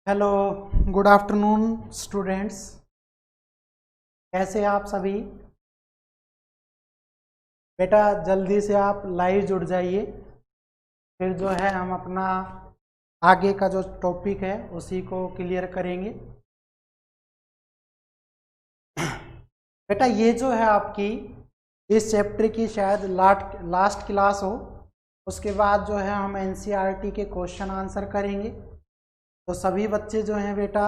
Hello, good afternoon students. कैसे हैं आप सभी? बेटा जल्दी से आप लाइव जुड़ जाइए, फिर जो है हम अपना आगे का जो टॉपिक है उसी को क्लियर करेंगे। बेटा ये जो है आपकी इस चैप्टर की शायद लास्ट क्लास हो, उसके बाद जो है हम एनसीईआरटी के क्वेश्चन आंसर करेंगे। तो सभी बच्चे जो हैं बेटा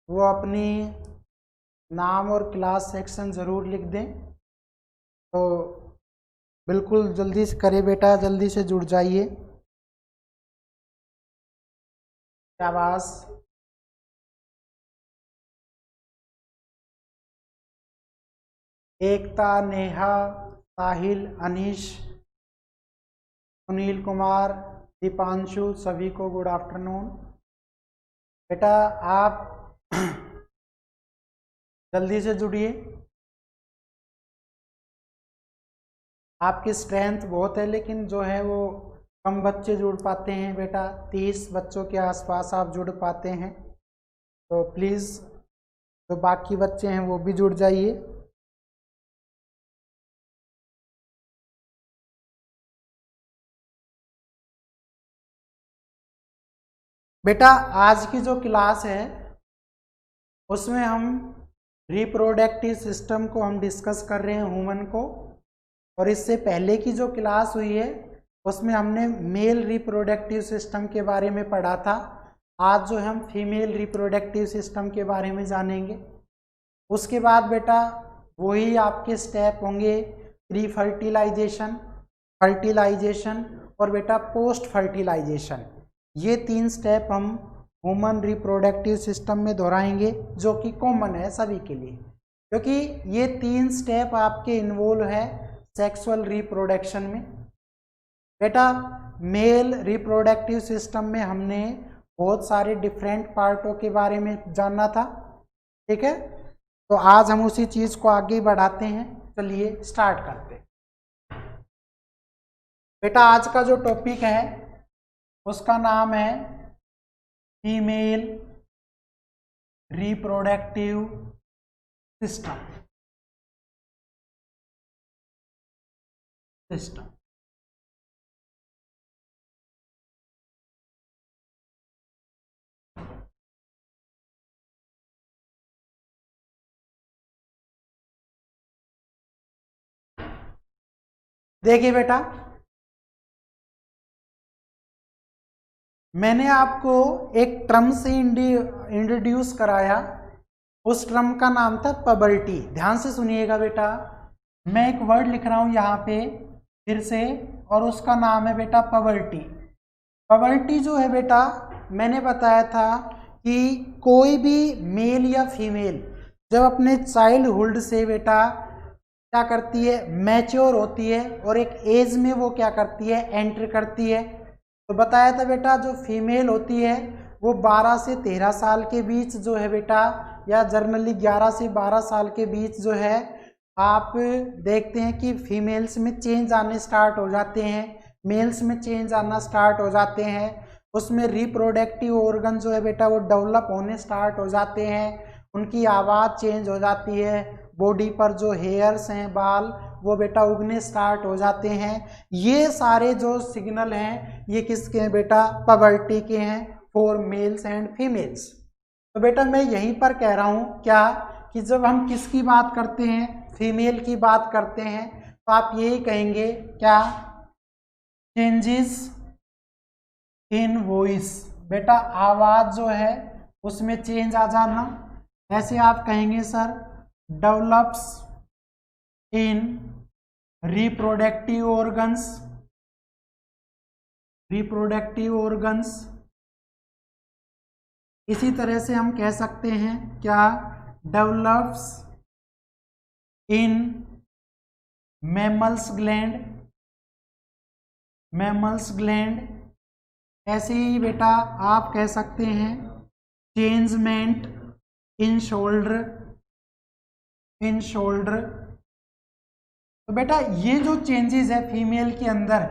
वो अपनी नाम और क्लास सेक्शन ज़रूर लिख दें। तो बिल्कुल जल्दी से करें बेटा, जल्दी से जुड़ जाइए। शाबाश। एकता, नेहा, साहिल, अनीश, सुनील कुमार, दीपांशु, सभी को गुड आफ्टरनून। बेटा आप जल्दी से जुड़िए। आपकी स्ट्रेंथ बहुत है, लेकिन जो है वो कम बच्चे जुड़ पाते हैं बेटा। 30 बच्चों के आसपास आप जुड़ पाते हैं। तो प्लीज़ जो बाकी बच्चे हैं वो भी जुड़ जाइए। बेटा आज की जो क्लास है उसमें हम रिप्रोडक्टिव सिस्टम को हम डिस्कस कर रहे हैं, ह्यूमन को। और इससे पहले की जो क्लास हुई है उसमें हमने मेल रिप्रोडक्टिव सिस्टम के बारे में पढ़ा था। आज जो हम फीमेल रिप्रोडक्टिव सिस्टम के बारे में जानेंगे। उसके बाद बेटा वही आपके स्टेप होंगे, प्री फर्टिलाइजेशन, फर्टिलाइजेशन और बेटा पोस्ट फर्टिलाइजेशन। ये 3 स्टेप हम ह्यूमन रिप्रोडक्टिव सिस्टम में दोहराएंगे, जो कि कॉमन है सभी के लिए, क्योंकि ये 3 स्टेप आपके इन्वॉल्व है सेक्सुअल रिप्रोडक्शन में। बेटा मेल रिप्रोडक्टिव सिस्टम में हमने बहुत सारे डिफरेंट पार्टों के बारे में जानना था, ठीक है। तो आज हम उसी चीज़ को आगे बढ़ाते हैं। चलिए स्टार्ट करते हैं। बेटा आज का जो टॉपिक है उसका नाम है फीमेल रिप्रोडक्टिव सिस्टम। देखिए बेटा, मैंने आपको एक टर्म से इंट्रोड्यूस कराया। उस टर्म का नाम था पबर्टी। ध्यान से सुनिएगा बेटा, मैं एक वर्ड लिख रहा हूं यहाँ पे फिर से, और उसका नाम है बेटा पबर्टी। पबर्टी जो है बेटा, मैंने बताया था कि कोई भी मेल या फीमेल जब अपने चाइल्डहुड से बेटा क्या करती है, मैच्योर होती है और एक एज में वो क्या करती है, एंटर करती है। तो बताया था बेटा जो फीमेल होती है वो 12 से 13 साल के बीच जो है बेटा, या जनरली 11 से 12 साल के बीच जो है, आप देखते हैं कि फीमेल्स में चेंज आने स्टार्ट हो जाते हैं, मेल्स में चेंज आना स्टार्ट हो जाते हैं। उसमें रिप्रोडक्टिव ऑर्गन जो है बेटा वो डेवलप होने स्टार्ट हो जाते हैं, उनकी आवाज़ चेंज हो जाती है, बॉडी पर जो हेयर्स हैं, बाल, वो बेटा उगने स्टार्ट हो जाते हैं। ये सारे जो सिग्नल हैं ये किसके हैं बेटा, पबर्टी के हैं, फॉर मेल्स एंड फीमेल्स। तो बेटा मैं यहीं पर कह रहा हूँ क्या, कि जब हम किसकी बात करते हैं, फीमेल की बात करते हैं, तो आप यही कहेंगे क्या, चेंजेस इन वॉइस। बेटा आवाज जो है उसमें चेंज आ जाना, ऐसे आप कहेंगे sir develops in reproductive organs, reproductive organs. इसी तरह से हम कह सकते हैं क्या, develops in mammals gland, mammals gland. ऐसे ही बेटा आप कह सकते हैं चेंजमेंट इन शोल्डर, इन शोल्डर। तो बेटा ये जो चेंजेस है फीमेल के अंदर,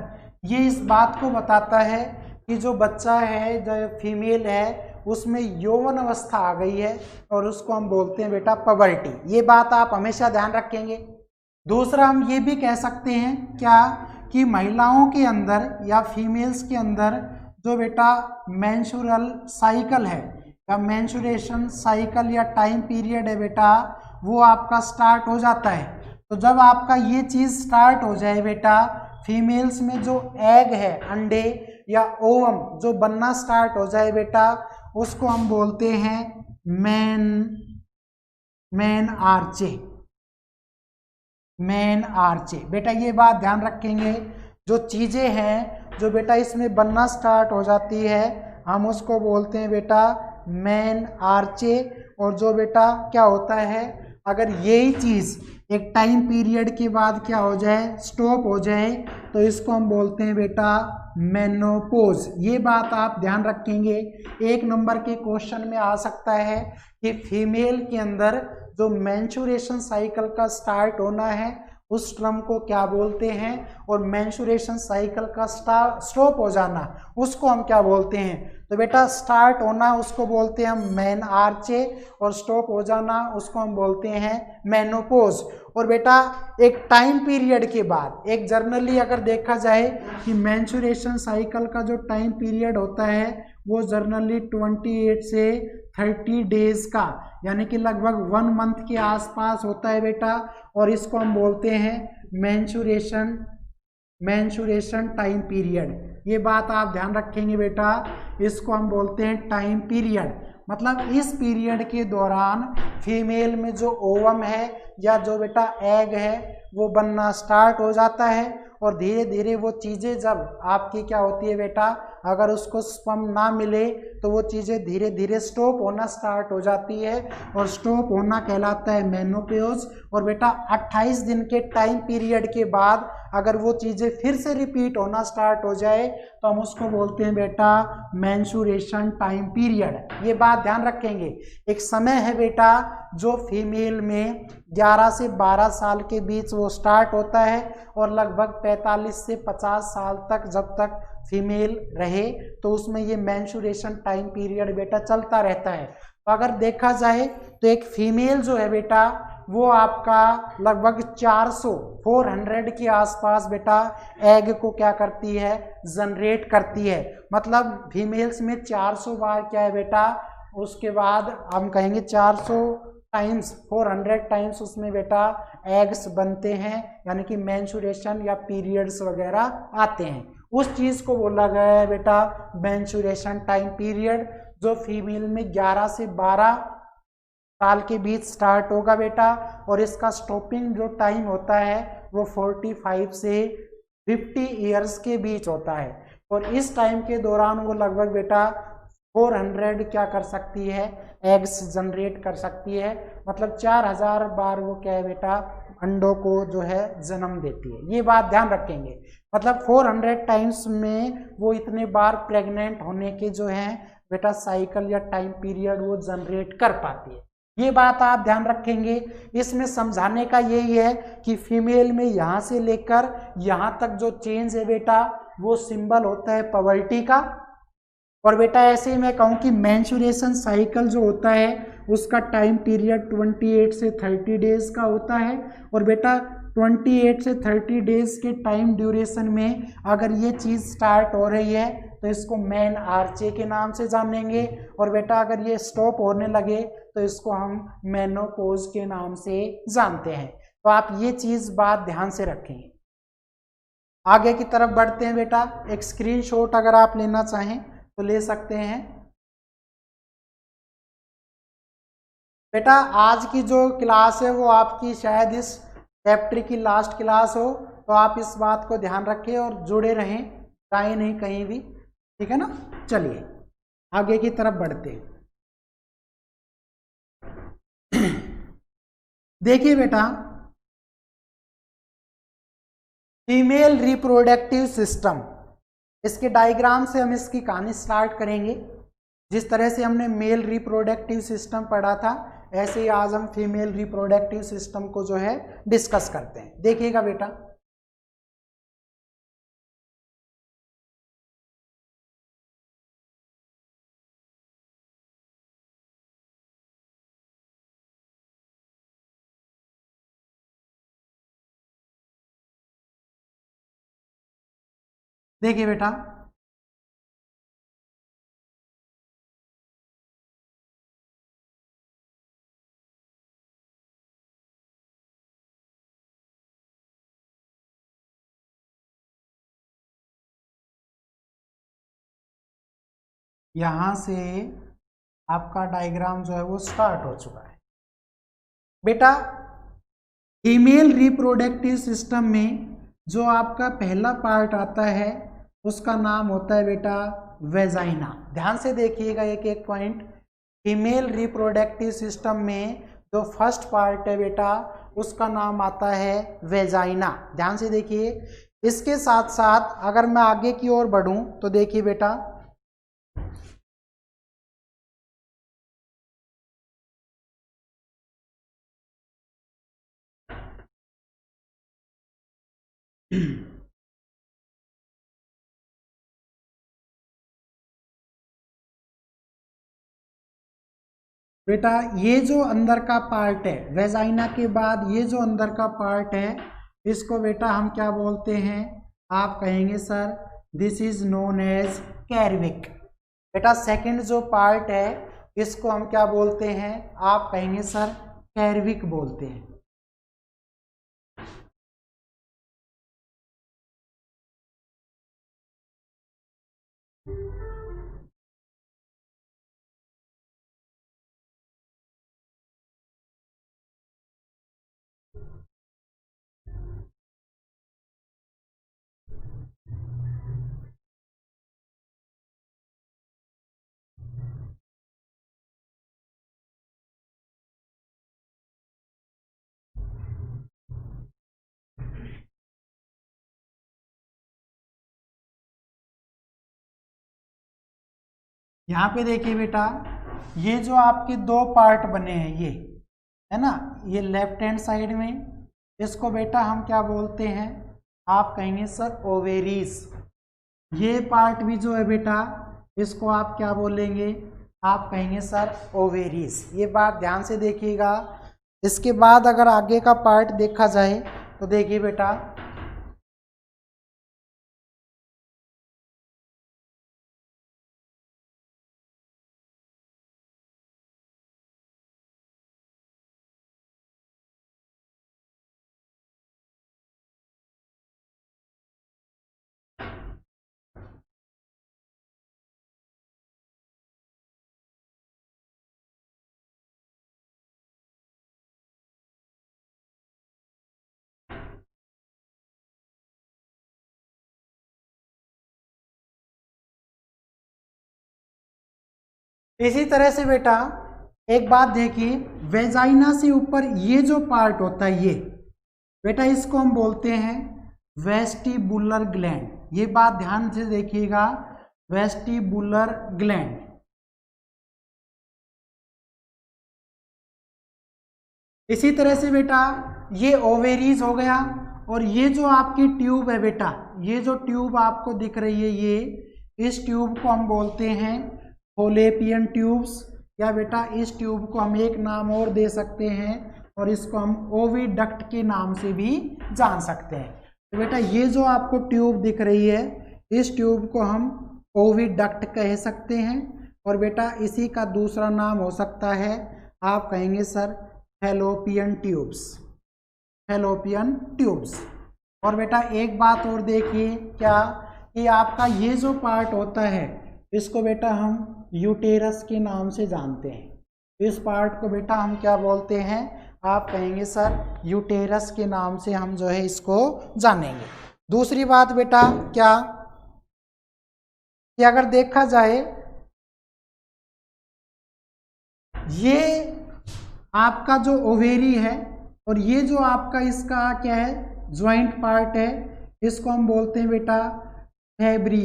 ये इस बात को बताता है कि जो बच्चा है, जो फीमेल है, उसमें यौवन अवस्था आ गई है और उसको हम बोलते हैं बेटा पबर्टी। ये बात आप हमेशा ध्यान रखेंगे। दूसरा हम ये भी कह सकते हैं क्या कि महिलाओं के अंदर या फीमेल्स के अंदर जो बेटा मेंस्ट्रुअल साइकिल है या मेंस्ट्रुएशन साइकिल या टाइम पीरियड है बेटा, वो आपका स्टार्ट हो जाता है। तो जब आपका ये चीज़ स्टार्ट हो जाए बेटा, फीमेल्स में जो एग है, अंडे या ओवम जो बनना स्टार्ट हो जाए बेटा, उसको हम बोलते हैं मेन आर्चे। मेन आर्चे बेटा, ये बात ध्यान रखेंगे। जो चीज़ें हैं जो बेटा इसमें बनना स्टार्ट हो जाती है, हम उसको बोलते हैं बेटा मेन आर्चे। और जो बेटा क्या होता है, अगर यही चीज़ एक टाइम पीरियड के बाद क्या हो जाए, स्टॉप हो जाए, तो इसको हम बोलते हैं बेटा मेनोपॉज। ये बात आप ध्यान रखेंगे। 1 नंबर के क्वेश्चन में आ सकता है कि फीमेल के अंदर जो मेंस्ट्रुएशन साइकिल का स्टार्ट होना है उस टर्म को क्या बोलते हैं, और मेंस्ट्रुएशन साइकिल का स्टॉप हो जाना उसको हम क्या बोलते हैं। तो बेटा स्टार्ट होना उसको बोलते हैं हम मेन आर्चे, और स्टॉप हो जाना उसको हम बोलते हैं मेनोपॉज। और बेटा एक टाइम पीरियड के बाद, एक जर्नली अगर देखा जाए कि मेंस्ट्रुएशन साइकिल का जो टाइम पीरियड होता है वो जर्नली 28 से 30 डेज का, यानी कि लगभग 1 मंथ के आसपास होता है बेटा, और इसको हम बोलते हैं मेंस्ट्रुएशन टाइम पीरियड। ये बात आप ध्यान रखेंगे बेटा, इसको हम बोलते हैं टाइम पीरियड। मतलब इस पीरियड के दौरान फीमेल में जो ओवम है या जो बेटा एग है वो बनना स्टार्ट हो जाता है, और धीरे धीरे वो चीज़ें जब आपकी क्या होती है बेटा, अगर उसको स्पर्म ना मिले तो वो चीज़ें धीरे धीरे स्टॉप होना स्टार्ट हो जाती है, और स्टॉप होना कहलाता है मेनोपॉज। और बेटा 28 दिन के टाइम पीरियड के बाद अगर वो चीज़ें फिर से रिपीट होना स्टार्ट हो जाए तो हम उसको बोलते हैं बेटा मेंस्ट्रुएशन टाइम पीरियड। ये बात ध्यान रखेंगे। एक समय है बेटा जो फीमेल में 11 से 12 साल के बीच वो स्टार्ट होता है, और लगभग 45 से 50 साल तक जब तक फीमेल रहे तो उसमें ये मेंस्ट्रुएशन टाइम पीरियड बेटा चलता रहता है। तो अगर देखा जाए तो एक फीमेल जो है बेटा वो आपका लगभग 400 के आसपास बेटा एग को क्या करती है, जनरेट करती है। मतलब फीमेल्स में 400 बार क्या है बेटा, उसके बाद हम कहेंगे 400 टाइम्स 400 टाइम्स उसमें बेटा एग्स बनते हैं, यानी कि मेंस्ट्रुएशन या पीरियड्स वगैरह आते हैं। उस चीज़ को बोला गया है बेटा मेंस्ट्रुएशन टाइम पीरियड, जो फीमेल में 11 से 12 साल के बीच स्टार्ट होगा बेटा, और इसका स्टॉपिंग जो टाइम होता है वो 45 से 50 ईयर्स के बीच होता है। और इस टाइम के दौरान वो लगभग बेटा 400 क्या कर सकती है, एग्स जनरेट कर सकती है। मतलब 4000 बार वो क्या है बेटा अंडों को जो है जन्म देती है। ये बात ध्यान रखेंगे। मतलब 400 टाइम्स में वो इतने बार प्रेग्नेंट होने के जो है बेटा साइकिल या टाइम पीरियड वो जनरेट कर पाती है। ये बात आप ध्यान रखेंगे। इसमें समझाने का यही है कि फीमेल में यहाँ से लेकर यहाँ तक जो चेंज है बेटा वो सिंबल होता है पवर्टी का। और बेटा ऐसे ही मैं कहूँ कि मेंस्ट्रुएशन साइकिल जो होता है उसका टाइम पीरियड 28 से 30 डेज का होता है। और बेटा 28 से 30 डेज के टाइम ड्यूरेशन में अगर ये चीज़ स्टार्ट हो रही है तो इसको मेन आर्चे के नाम से जानेंगे, और बेटा अगर ये स्टॉप होने लगे तो इसको हम मेनोपॉज के नाम से जानते हैं। तो आप ये चीज़ बात ध्यान से रखेंगे। आगे की तरफ बढ़ते हैं बेटा। एक स्क्रीनशॉट अगर आप लेना चाहें तो ले सकते हैं। बेटा आज की जो क्लास है वो आपकी शायद इस चैप्टर की लास्ट क्लास हो, तो आप इस बात को ध्यान रखें और जुड़े रहें, जाएं नहीं कहीं भी, ठीक है ना। चलिए आगे की तरफ बढ़ते हैं। देखिए बेटा फीमेल रिप्रोडक्टिव सिस्टम, इसके डायग्राम से हम इसकी कहानी स्टार्ट करेंगे। जिस तरह से हमने मेल रिप्रोडक्टिव सिस्टम पढ़ा था ऐसे ही आज हम फीमेल रिप्रोडक्टिव सिस्टम को जो है डिस्कस करते हैं। देखिएगा बेटा, देखिए बेटा, यहां से आपका डायग्राम जो है वो स्टार्ट हो चुका है बेटा। फीमेल रिप्रोडक्टिव सिस्टम में जो आपका पहला पार्ट आता है उसका नाम होता है बेटा वेजाइना। ध्यान से देखिएगा एक एक पॉइंट। फीमेल रिप्रोडक्टिव सिस्टम में जो फर्स्ट पार्ट है बेटा उसका नाम आता है वेजाइना। ध्यान से देखिए। इसके साथ साथ अगर मैं आगे की ओर बढ़ूं तो देखिए बेटा, बेटा ये जो अंदर का पार्ट है वेजाइना के बाद, ये जो अंदर का पार्ट है इसको बेटा हम क्या बोलते हैं? आप कहेंगे sir this is known as cervix. बेटा सेकंड जो पार्ट है इसको हम क्या बोलते हैं? आप कहेंगे सर कैर्विक बोलते हैं। यहाँ पे देखिए बेटा, ये जो आपके दो पार्ट बने हैं ये है ना, ये लेफ्ट हैंड साइड में, इसको बेटा हम क्या बोलते हैं? आप कहेंगे सर ओवेरीज। ये पार्ट भी जो है बेटा इसको आप क्या बोलेंगे? आप कहेंगे सर ओवेरीज। ये बात ध्यान से देखिएगा। इसके बाद अगर आगे का पार्ट देखा जाए तो देखिए बेटा, इसी तरह से बेटा एक बात देखिए, वेजाइना से ऊपर ये जो पार्ट होता है ये बेटा इसको हम बोलते हैं वेस्टिबुलर ग्लैंड। ये बात ध्यान से देखिएगा, वेस्टिबुलर ग्लैंड। इसी तरह से बेटा ये ओवेरीज हो गया, और ये जो आपकी ट्यूब है बेटा, ये जो ट्यूब आपको दिख रही है ये, इस ट्यूब को हम बोलते हैं फॉलेपियन ट्यूब्स, या बेटा इस ट्यूब को हम एक नाम और दे सकते हैं और इसको हम ओविडक्ट के नाम से भी जान सकते हैं। तो बेटा ये जो आपको ट्यूब दिख रही है इस ट्यूब को हम ओविडक्ट कह सकते हैं, और बेटा इसी का दूसरा नाम हो सकता है, आप कहेंगे sir fallopian tubes, fallopian tubes. और बेटा एक बात और देखिए क्या, कि आपका ये जो पार्ट होता है इसको बेटा हम यूटेरस के नाम से जानते हैं। इस पार्ट को बेटा हम क्या बोलते हैं? आप कहेंगे सर यूटेरस के नाम से हम जो है इसको जानेंगे। दूसरी बात बेटा क्या, कि अगर देखा जाए ये आपका जो ओवेरी है और ये जो आपका इसका क्या है ज्वाइंट पार्ट है, इसको हम बोलते हैं बेटा फैब्री,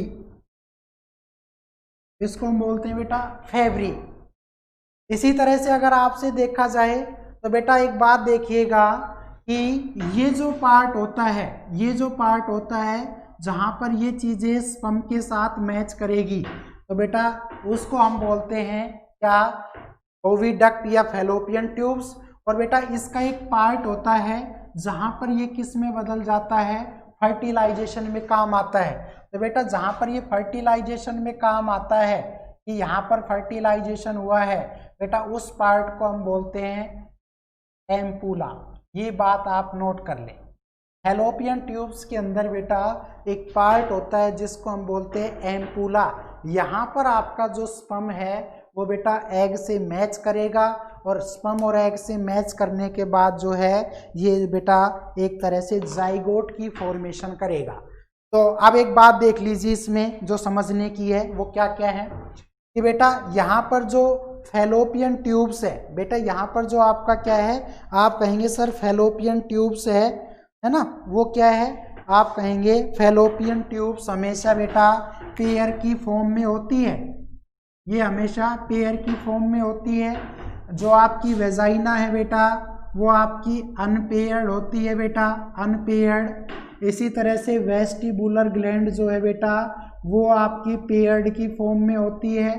इसको हम बोलते हैं बेटा फैब्री। इसी तरह से अगर आपसे देखा जाए तो बेटा एक बात देखिएगा कि ये जो पार्ट होता है, ये जो पार्ट होता है जहां पर ये चीजें स्पर्म के साथ मैच करेगी तो बेटा उसको हम बोलते हैं क्या? ओविडक्ट या फैलोपियन ट्यूब्स। और बेटा इसका एक पार्ट होता है जहां पर ये किस में बदल जाता है? फर्टिलाइजेशन में काम आता है। तो बेटा जहां पर ये फर्टिलाइजेशन में काम आता है कि यहाँ पर फर्टिलाइजेशन हुआ है बेटा, उस पार्ट को हम बोलते हैं एम्पूला। ये बात आप नोट कर लें। फैलोपियन ट्यूब्स के अंदर बेटा एक पार्ट होता है जिसको हम बोलते हैं एम्पूला। यहाँ पर आपका जो स्पर्म है वो बेटा एग से मैच करेगा और स्पर्म और एग से मैच करने के बाद जो है ये बेटा एक तरह से जाइगोट की फॉर्मेशन करेगा। तो अब एक बात देख लीजिए इसमें जो समझने की है वो क्या क्या है कि बेटा यहाँ पर जो फैलोपियन ट्यूब्स है बेटा, यहाँ पर जो आपका क्या है आप कहेंगे सर फैलोपियन ट्यूब्स है ना, वो क्या है आप कहेंगे फैलोपियन ट्यूब्स हमेशा बेटा पेयर की फॉर्म में होती है। ये हमेशा पेयर की फॉर्म में होती है। जो आपकी वेजाइना है बेटा वो आपकी अनपेयर्ड होती है बेटा, अनपेयर्ड। इसी तरह से वेस्टिबुलर ग्लैंड जो है बेटा वो आपकी पेयर्ड की फॉर्म में होती है।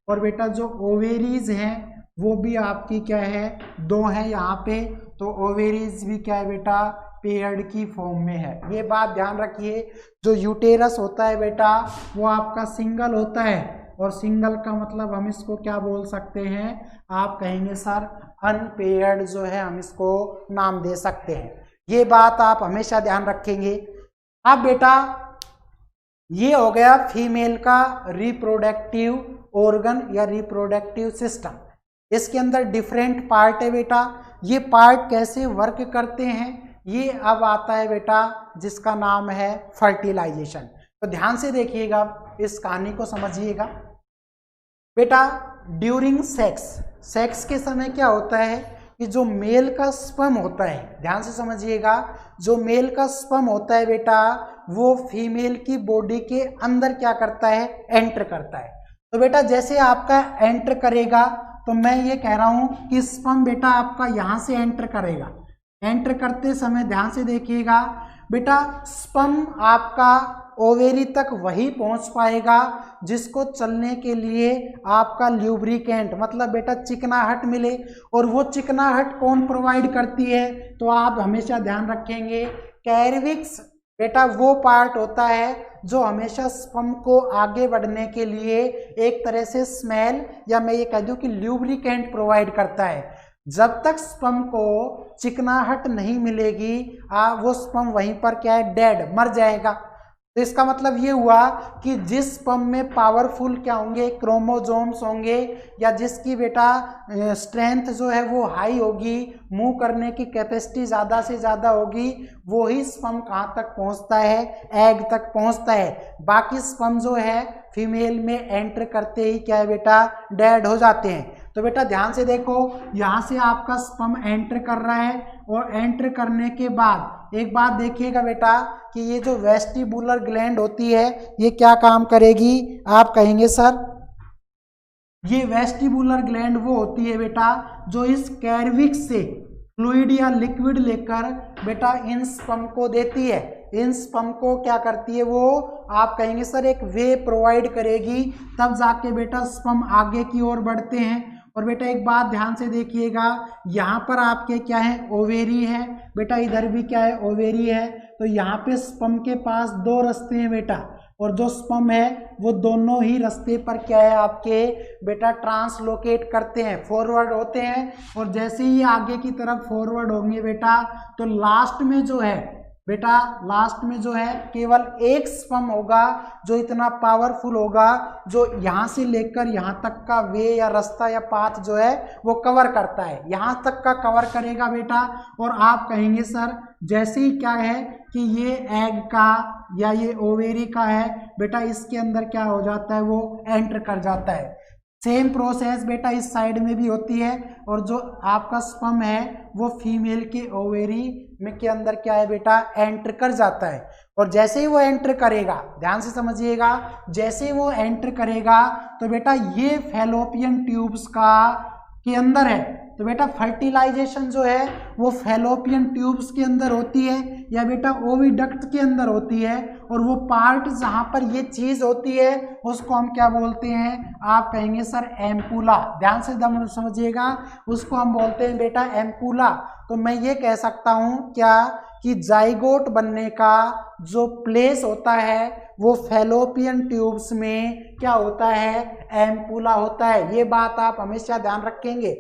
और बेटा जो ओवेरीज हैं वो भी आपकी क्या है, दो हैं यहाँ पे, तो ओवेरीज भी क्या है बेटा पेयर्ड की फॉर्म में है। ये बात ध्यान रखिए। जो यूटेरस होता है बेटा वो आपका सिंगल होता है, और सिंगल का मतलब हम इसको क्या बोल सकते हैं, आप कहेंगे सर अनपेयर्ड जो है हम इसको नाम दे सकते हैं। ये बात आप हमेशा ध्यान रखेंगे। अब बेटा ये हो गया फीमेल का रिप्रोडक्टिव ऑर्गन या रिप्रोडक्टिव सिस्टम। इसके अंदर डिफरेंट पार्ट है बेटा। ये पार्ट कैसे वर्क करते हैं ये अब आता है बेटा जिसका नाम है फर्टिलाइजेशन। तो ध्यान से देखिएगा, इस कहानी को समझिएगा बेटा। ड्यूरिंग सेक्स के समय क्या होता है कि जो मेल का स्पर्म होता है, ध्यान से समझिएगा, जो मेल का स्पर्म होता है बेटा वो फीमेल की बॉडी के अंदर क्या करता है, एंटर करता है। तो बेटा जैसे आपका एंटर करेगा तो मैं ये कह रहा हूं कि स्पर्म बेटा आपका यहां से एंटर करेगा। एंटर करते समय ध्यान से देखिएगा बेटा, स्पर्म आपका ओवेरी तक वही पहुंच पाएगा जिसको चलने के लिए आपका ल्यूब्रिकेंट मतलब बेटा चिकनाहट मिले। और वो चिकनाहट कौन प्रोवाइड करती है, तो आप हमेशा ध्यान रखेंगे कैर्विक्स बेटा वो पार्ट होता है जो हमेशा स्पर्म को आगे बढ़ने के लिए एक तरह से स्मेल या मैं ये कह दूं कि ल्यूब्रिकेंट प्रोवाइड करता है। जब तक स्पर्म को चिकनाहट नहीं मिलेगी वो स्पर्म वहीं पर क्या है, डेड, मर जाएगा। तो इसका मतलब ये हुआ कि जिस स्पर्म में पावरफुल क्या होंगे, क्रोमोजोम्स होंगे, या जिसकी बेटा स्ट्रेंथ जो है वो हाई होगी, मूव करने की कैपेसिटी ज़्यादा से ज़्यादा होगी, वो ही स्पर्म कहाँ तक पहुँचता है, एग तक पहुँचता है। बाकी स्पर्म जो है फीमेल में एंटर करते ही क्या है बेटा, डेड हो जाते हैं। तो बेटा ध्यान से देखो, यहाँ से आपका स्पर्म एंटर कर रहा है और एंटर करने के बाद एक बात देखिएगा बेटा कि ये जो वेस्टिबुलर ग्लैंड होती है ये क्या काम करेगी, आप कहेंगे सर ये वेस्टिबुलर ग्लैंड वो होती है बेटा जो इस कैर्विक्स से फ्लूइड या लिक्विड लेकर बेटा इन स्पर्म को देती है। इन स्पर्म को क्या करती है, वो आप कहेंगे सर एक वे प्रोवाइड करेगी, तब जाके बेटा स्पर्म आगे की ओर बढ़ते हैं। और बेटा एक बात ध्यान से देखिएगा, यहाँ पर आपके क्या है, ओवेरी है बेटा, इधर भी क्या है, ओवेरी है। तो यहाँ पे स्पर्म के पास दो रास्ते हैं बेटा, और जो स्पर्म है वो दोनों ही रास्ते पर क्या है आपके बेटा ट्रांसलोकेट करते हैं, फॉरवर्ड होते हैं। और जैसे ही आगे की तरफ फॉरवर्ड होंगे बेटा तो लास्ट में जो है बेटा, लास्ट में जो है केवल एक स्पर्म होगा जो इतना पावरफुल होगा जो यहाँ से लेकर यहाँ तक का वे या रास्ता या पाथ जो है वो कवर करता है, यहाँ तक का कवर करेगा बेटा। और आप कहेंगे सर जैसे ही क्या है कि ये एग का या ये ओवेरी का है बेटा, इसके अंदर क्या हो जाता है, वो एंटर कर जाता है। सेम प्रोसेस बेटा इस साइड में भी होती है, और जो आपका स्पर्म है वो फीमेल के ओवेरी में के अंदर क्या है बेटा, एंटर कर जाता है। और जैसे ही वो एंटर करेगा, ध्यान से समझिएगा, जैसे ही वो एंटर करेगा तो बेटा ये फैलोपियन ट्यूब्स का के अंदर है, तो बेटा फर्टिलाइजेशन जो है वो फैलोपियन ट्यूब्स के अंदर होती है या बेटा ओविडक्ट के अंदर होती है, और वो पार्ट जहां पर ये चीज होती है उसको हम क्या बोलते हैं, आप कहेंगे सर एम्पुला। ध्यान से दम समझिएगा, उसको हम बोलते हैं बेटा एम्पुला। तो मैं ये कह सकता हूं क्या कि जाइगोट बनने का जो प्लेस होता है वो फैलोपियन ट्यूब्स में क्या होता है, एम्पुला होता है। ये बात आप हमेशा ध्यान रखेंगे।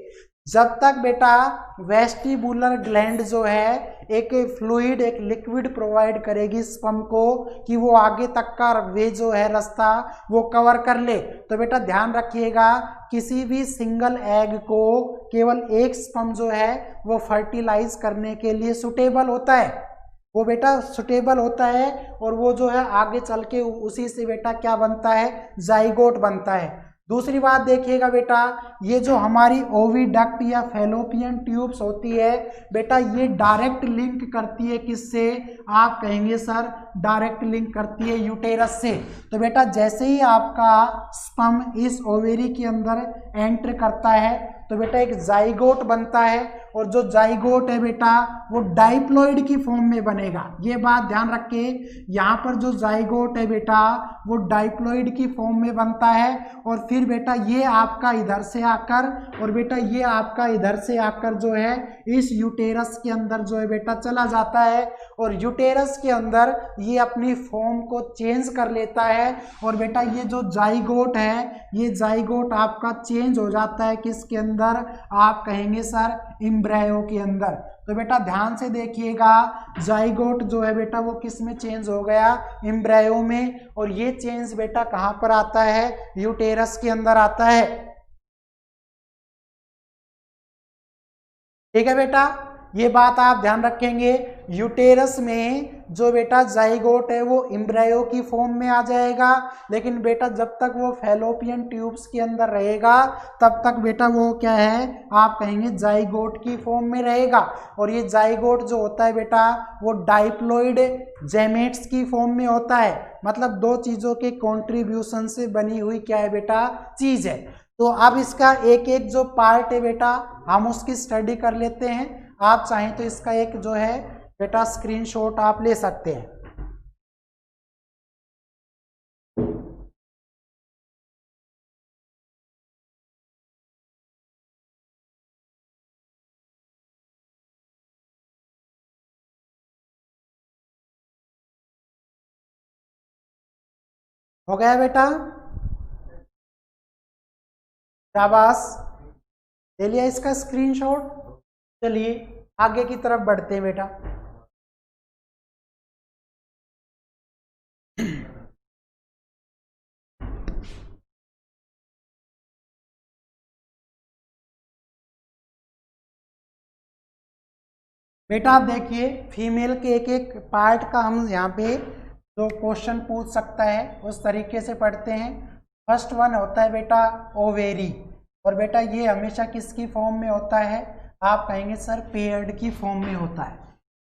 जब तक बेटा वेस्टिबुलर ग्लैंड जो है एक फ्लूइड, एक लिक्विड प्रोवाइड करेगी स्पर्म को कि वो आगे तक का वे जो है रास्ता वो कवर कर ले। तो बेटा ध्यान रखिएगा, किसी भी सिंगल एग को केवल एक स्पर्म जो है वो फर्टिलाइज करने के लिए सुटेबल होता है, वो बेटा सुटेबल होता है, और वो जो है आगे चल के उसी से बेटा क्या बनता है, जाइगोट बनता है। दूसरी बात देखिएगा बेटा, ये जो हमारी ओविडक्ट या फैलोपियन ट्यूब्स होती है बेटा, ये डायरेक्ट लिंक करती है किससे, आप कहेंगे सर डायरेक्ट लिंक करती है यूटेरस से। तो बेटा जैसे ही आपका स्पर्म इस ओवेरी के अंदर एंटर करता है तो बेटा एक जाइगोट बनता है, और जो जाइगोट है बेटा वो डाइप्लॉइड की फॉर्म में बनेगा। ये बात ध्यान रखिए, यहाँ पर जो जाइगोट है बेटा वो डाइप्लॉइड की फॉर्म में बनता है, और फिर बेटा ये आपका इधर से आकर, और बेटा ये आपका इधर से आकर जो है इस यूटेरस के अंदर जो है बेटा चला जाता है, और यूटेरस के अंदर ये अपनी फॉर्म को चेंज कर लेता है, और बेटा ये जो जाइगोट है ये जाइगोट आपका चेंज हो जाता है किसके अंदर, आप कहेंगे सर एम्ब्रायो के अंदर। तो बेटा ध्यान से देखिएगा, जाइगोट जो है बेटा वो किस में चेंज हो गया, एम्ब्रायो में, और ये चेंज बेटा कहां पर आता है, यूटेरस के अंदर आता है। ठीक है बेटा, ये बात आप ध्यान रखेंगे। यूटेरस में जो बेटा जाइगोट है वो एम्ब्रायो की फॉर्म में आ जाएगा, लेकिन बेटा जब तक वो फैलोपियन ट्यूब्स के अंदर रहेगा तब तक बेटा वो क्या है, आप कहेंगे जाइगोट की फॉर्म में रहेगा। और ये जाइगोट जो होता है बेटा वो डाइप्लॉइड गैमेट्स की फॉर्म में होता है, मतलब दो चीजों के कॉन्ट्रीब्यूशन से बनी हुई क्या है बेटा, चीज है। तो अब इसका एक एक जो पार्ट है बेटा हम उसकी स्टडी कर लेते हैं। आप चाहें तो इसका एक जो है बेटा स्क्रीनशॉट आप ले सकते हैं। हो गया बेटा, शाबाश, ले लिया इसका स्क्रीनशॉट। चलिए आगे की तरफ बढ़ते हैं बेटा। बेटा आप देखिए, फीमेल के एक एक पार्ट का हम यहाँ पे जो क्वेश्चन पूछ सकता है उस तरीके से पढ़ते हैं। फर्स्ट वन होता है बेटा ओवेरी, और बेटा ये हमेशा किसकी फॉर्म में होता है, आप कहेंगे सर पेयर्ड की फॉर्म में होता है।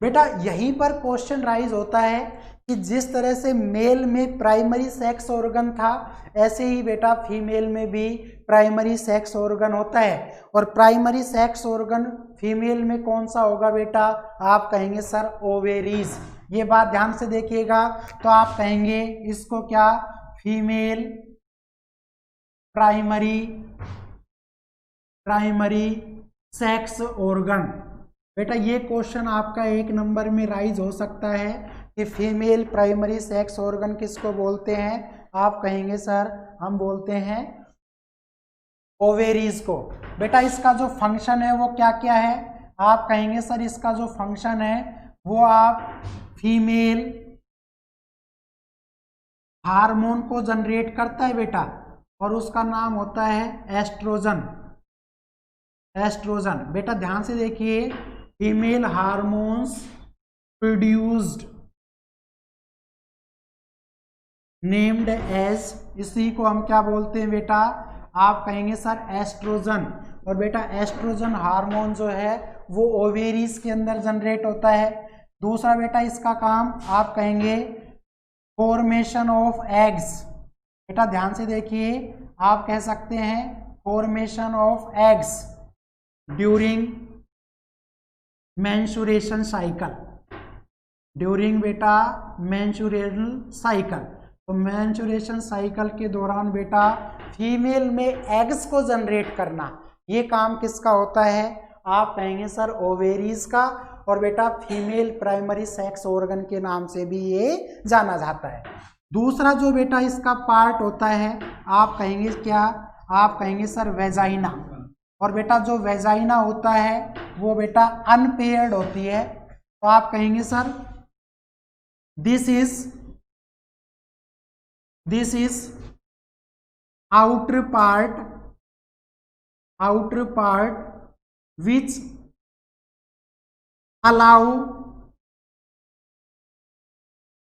बेटा यहीं पर क्वेश्चन राइज होता है कि जिस तरह से मेल में प्राइमरी सेक्स ऑर्गन था ऐसे ही बेटा फीमेल में भी प्राइमरी सेक्स ऑर्गन होता है, और प्राइमरी सेक्स ऑर्गन फीमेल में कौन सा होगा बेटा, आप कहेंगे सर ओवेरीज। ये बात ध्यान से देखिएगा, तो आप कहेंगे इसको क्या, फीमेल प्राइमरी सेक्स ऑर्गन। बेटा ये क्वेश्चन आपका एक नंबर में राइज हो सकता है कि फीमेल प्राइमरी सेक्स ऑर्गन किसको बोलते हैं, आप कहेंगे सर हम बोलते हैं ओवेरीज को। बेटा इसका जो फंक्शन है वो क्या क्या है, आप कहेंगे सर इसका जो फंक्शन है वो आप फीमेल हार्मोन को जनरेट करता है बेटा, और उसका नाम होता है एस्ट्रोजन। बेटा ध्यान से देखिए, female hormones produced named as, इसी को हम क्या बोलते हैं बेटा, आप कहेंगे सर एस्ट्रोजन। और बेटा एस्ट्रोजन हार्मोन जो है वो ओवेरीज के अंदर जनरेट होता है। दूसरा बेटा इसका काम आप कहेंगे फॉर्मेशन ऑफ एग्स। बेटा ध्यान से देखिए, आप कह सकते हैं formation of eggs. During menstruation cycle, during बेटा मेंस्ट्रुएशन साइकिल। तो मेंस्ट्रुएशन साइकिल के दौरान बेटा फीमेल में एग्स को जनरेट करना, ये काम किसका होता है? आप कहेंगे सर ओवेरीज का, और बेटा फीमेल प्राइमरी सेक्स ऑर्गन के नाम से भी ये जाना जाता है। दूसरा जो बेटा इसका पार्ट होता है आप कहेंगे क्या? आप कहेंगे सर वेजाइना। और बेटा जो वेजाइना होता है वो बेटा अनपेयर्ड होती है, तो आप कहेंगे sir this is outer part which allow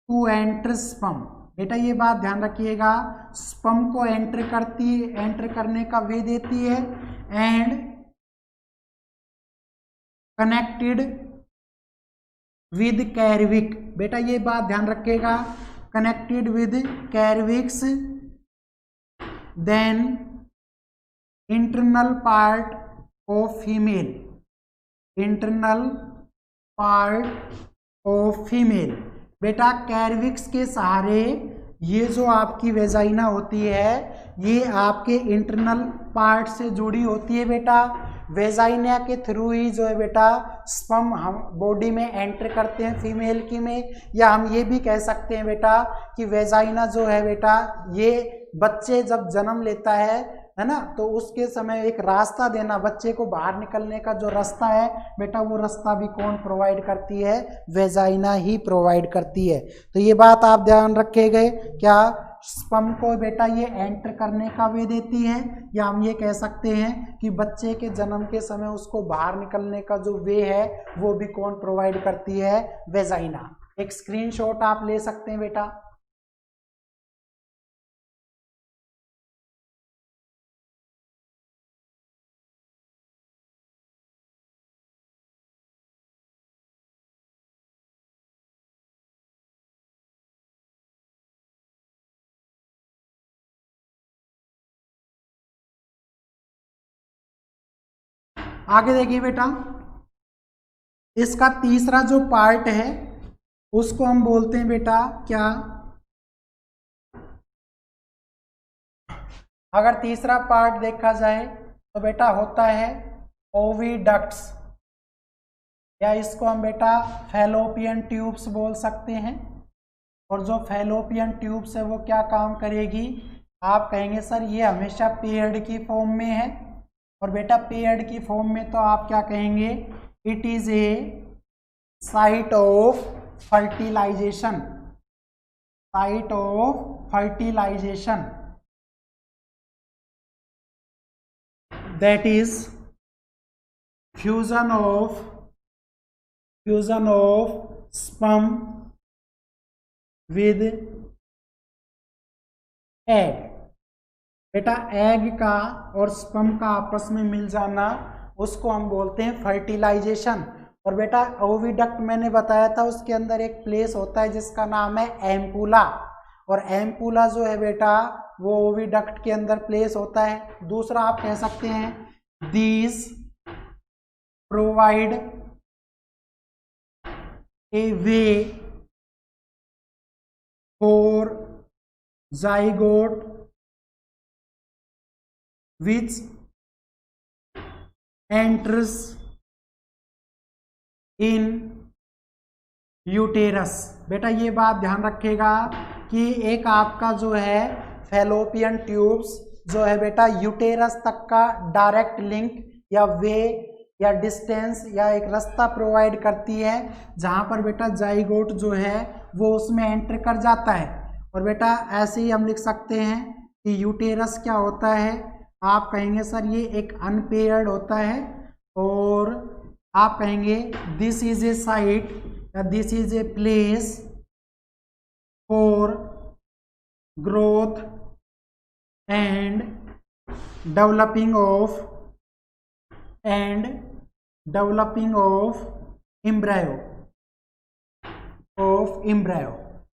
to enter sperm. बेटा ये बात ध्यान रखिएगा, स्पर्म को एंटर करने का वे देती है, एंड कनेक्टेड विद कैरविक। बेटा ये बात ध्यान रखिएगा, connected with cervix, then internal part of female, internal part of female. बेटा कैरविक्स के सहारे ये जो आपकी वेजाइना होती है ये आपके इंटरनल पार्ट से जुड़ी होती है बेटा। वेजाइना के थ्रू ही जो है बेटा स्पर्म हम बॉडी में एंटर करते हैं फीमेल की में, या हम ये भी कह सकते हैं बेटा कि वेजाइना जो है बेटा ये बच्चे जब जन्म लेता है ना, तो उसके समय एक रास्ता देना, बच्चे को बाहर निकलने का जो रास्ता है बेटा वो रास्ता भी कौन प्रोवाइड करती है? वेजाइना ही प्रोवाइड करती है। तो ये बात आप ध्यान रखेंगे, क्या स्पर्म को बेटा ये एंटर करने का वे देती है, या हम ये कह सकते हैं कि बच्चे के जन्म के समय उसको बाहर निकलने का जो वे है वो भी कौन प्रोवाइड करती है? वेजाइना। एक स्क्रीनशॉट आप ले सकते हैं बेटा। आगे देखिए बेटा, इसका तीसरा जो पार्ट है उसको हम बोलते हैं बेटा क्या? अगर तीसरा पार्ट देखा जाए तो बेटा होता है ओविडक्ट्स, या इसको हम बेटा फैलोपियन ट्यूब्स बोल सकते हैं। और जो फैलोपियन ट्यूब्स है वो क्या काम करेगी? आप कहेंगे सर ये हमेशा पेयर्ड की फॉर्म में है, और बेटा पेयर्ड की फॉर्म में तो आप क्या कहेंगे? It is a site of fertilization, site of fertilization, that is fusion of sperm with egg. बेटा एग का और स्पर्म का आपस में मिल जाना उसको हम बोलते हैं फर्टिलाइजेशन। और बेटा ओविडक्ट मैंने बताया था उसके अंदर एक प्लेस होता है जिसका नाम है एम्पुला, और एम्पुला जो है बेटा वो ओविडक्ट के अंदर प्लेस होता है। दूसरा आप कह सकते हैं these provide a way for zygote which enters in uterus. बेटा ये बात ध्यान रखिएगा कि एक आपका जो है फैलोपियन ट्यूब्स जो है बेटा यूटेरस तक का डायरेक्ट लिंक या वे या डिस्टेंस या एक रास्ता प्रोवाइड करती है, जहां पर बेटा जाइगोट जो है वो उसमें एंटर कर जाता है। और बेटा ऐसे ही हम लिख सकते हैं कि यूटेरस क्या होता है? आप कहेंगे सर ये एक अनपेयर्ड होता है, और आप कहेंगे दिस इज ए साइट या this is a place for growth and developing of embryo.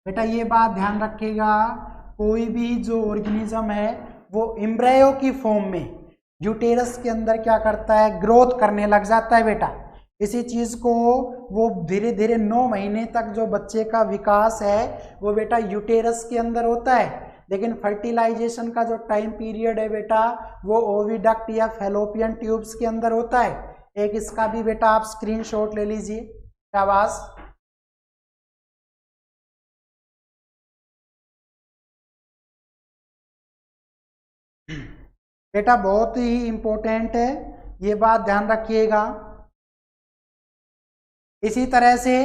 बेटा ये बात ध्यान रखिएगा, कोई भी जो ऑर्गेनिज्म है वो एम्ब्रायो की फॉर्म में यूटेरस के अंदर क्या करता है, ग्रोथ करने लग जाता है बेटा। इसी चीज को वो धीरे धीरे 9 महीने तक जो बच्चे का विकास है वो बेटा यूटेरस के अंदर होता है। लेकिन फर्टिलाइजेशन का जो टाइम पीरियड है बेटा वो ओविडक्ट या फैलोपियन ट्यूब्स के अंदर होता है। एक इसका भी बेटा आप स्क्रीनशॉट ले लीजिए। शाबाश। बेटा बहुत ही इंपॉर्टेंट है, ये बात ध्यान रखिएगा। इसी तरह से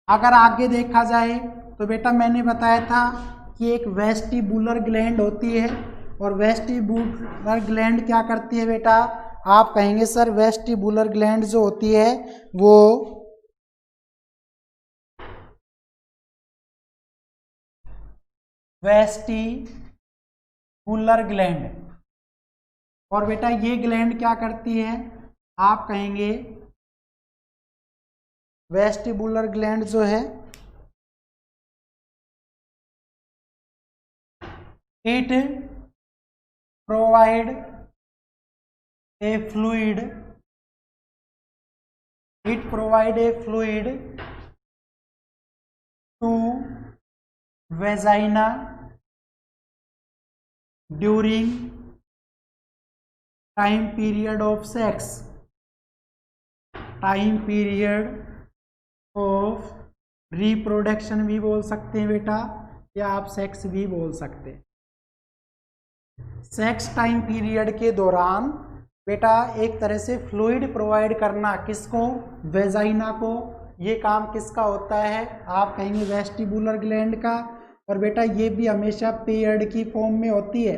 अगर आगे देखा जाए तो बेटा मैंने बताया था कि एक वेस्टिबुलर ग्लैंड होती है, और वेस्टिबुलर ग्लैंड क्या करती है बेटा, आप कहेंगे सर वेस्टिबुलर ग्लैंड जो होती है वो वेस्टिबुलर ग्लैंड, और बेटा ये ग्लैंड क्या करती है, आप कहेंगे वेस्टिबुलर ग्लैंड जो है it provide a fluid, it provide a fluid to vagina during time period of sex, time period of reproduction भी बोल सकते हैं बेटा, या आप सेक्स भी बोल सकते हैं। सेक्स टाइम पीरियड के दौरान बेटा एक तरह से फ्लूइड प्रोवाइड करना किसको, वेजाइना को, ये काम किसका होता है, आप कहेंगे वेस्टिबुलर ग्लैंड का। और बेटा ये भी हमेशा पेयर्ड की फॉर्म में होती है,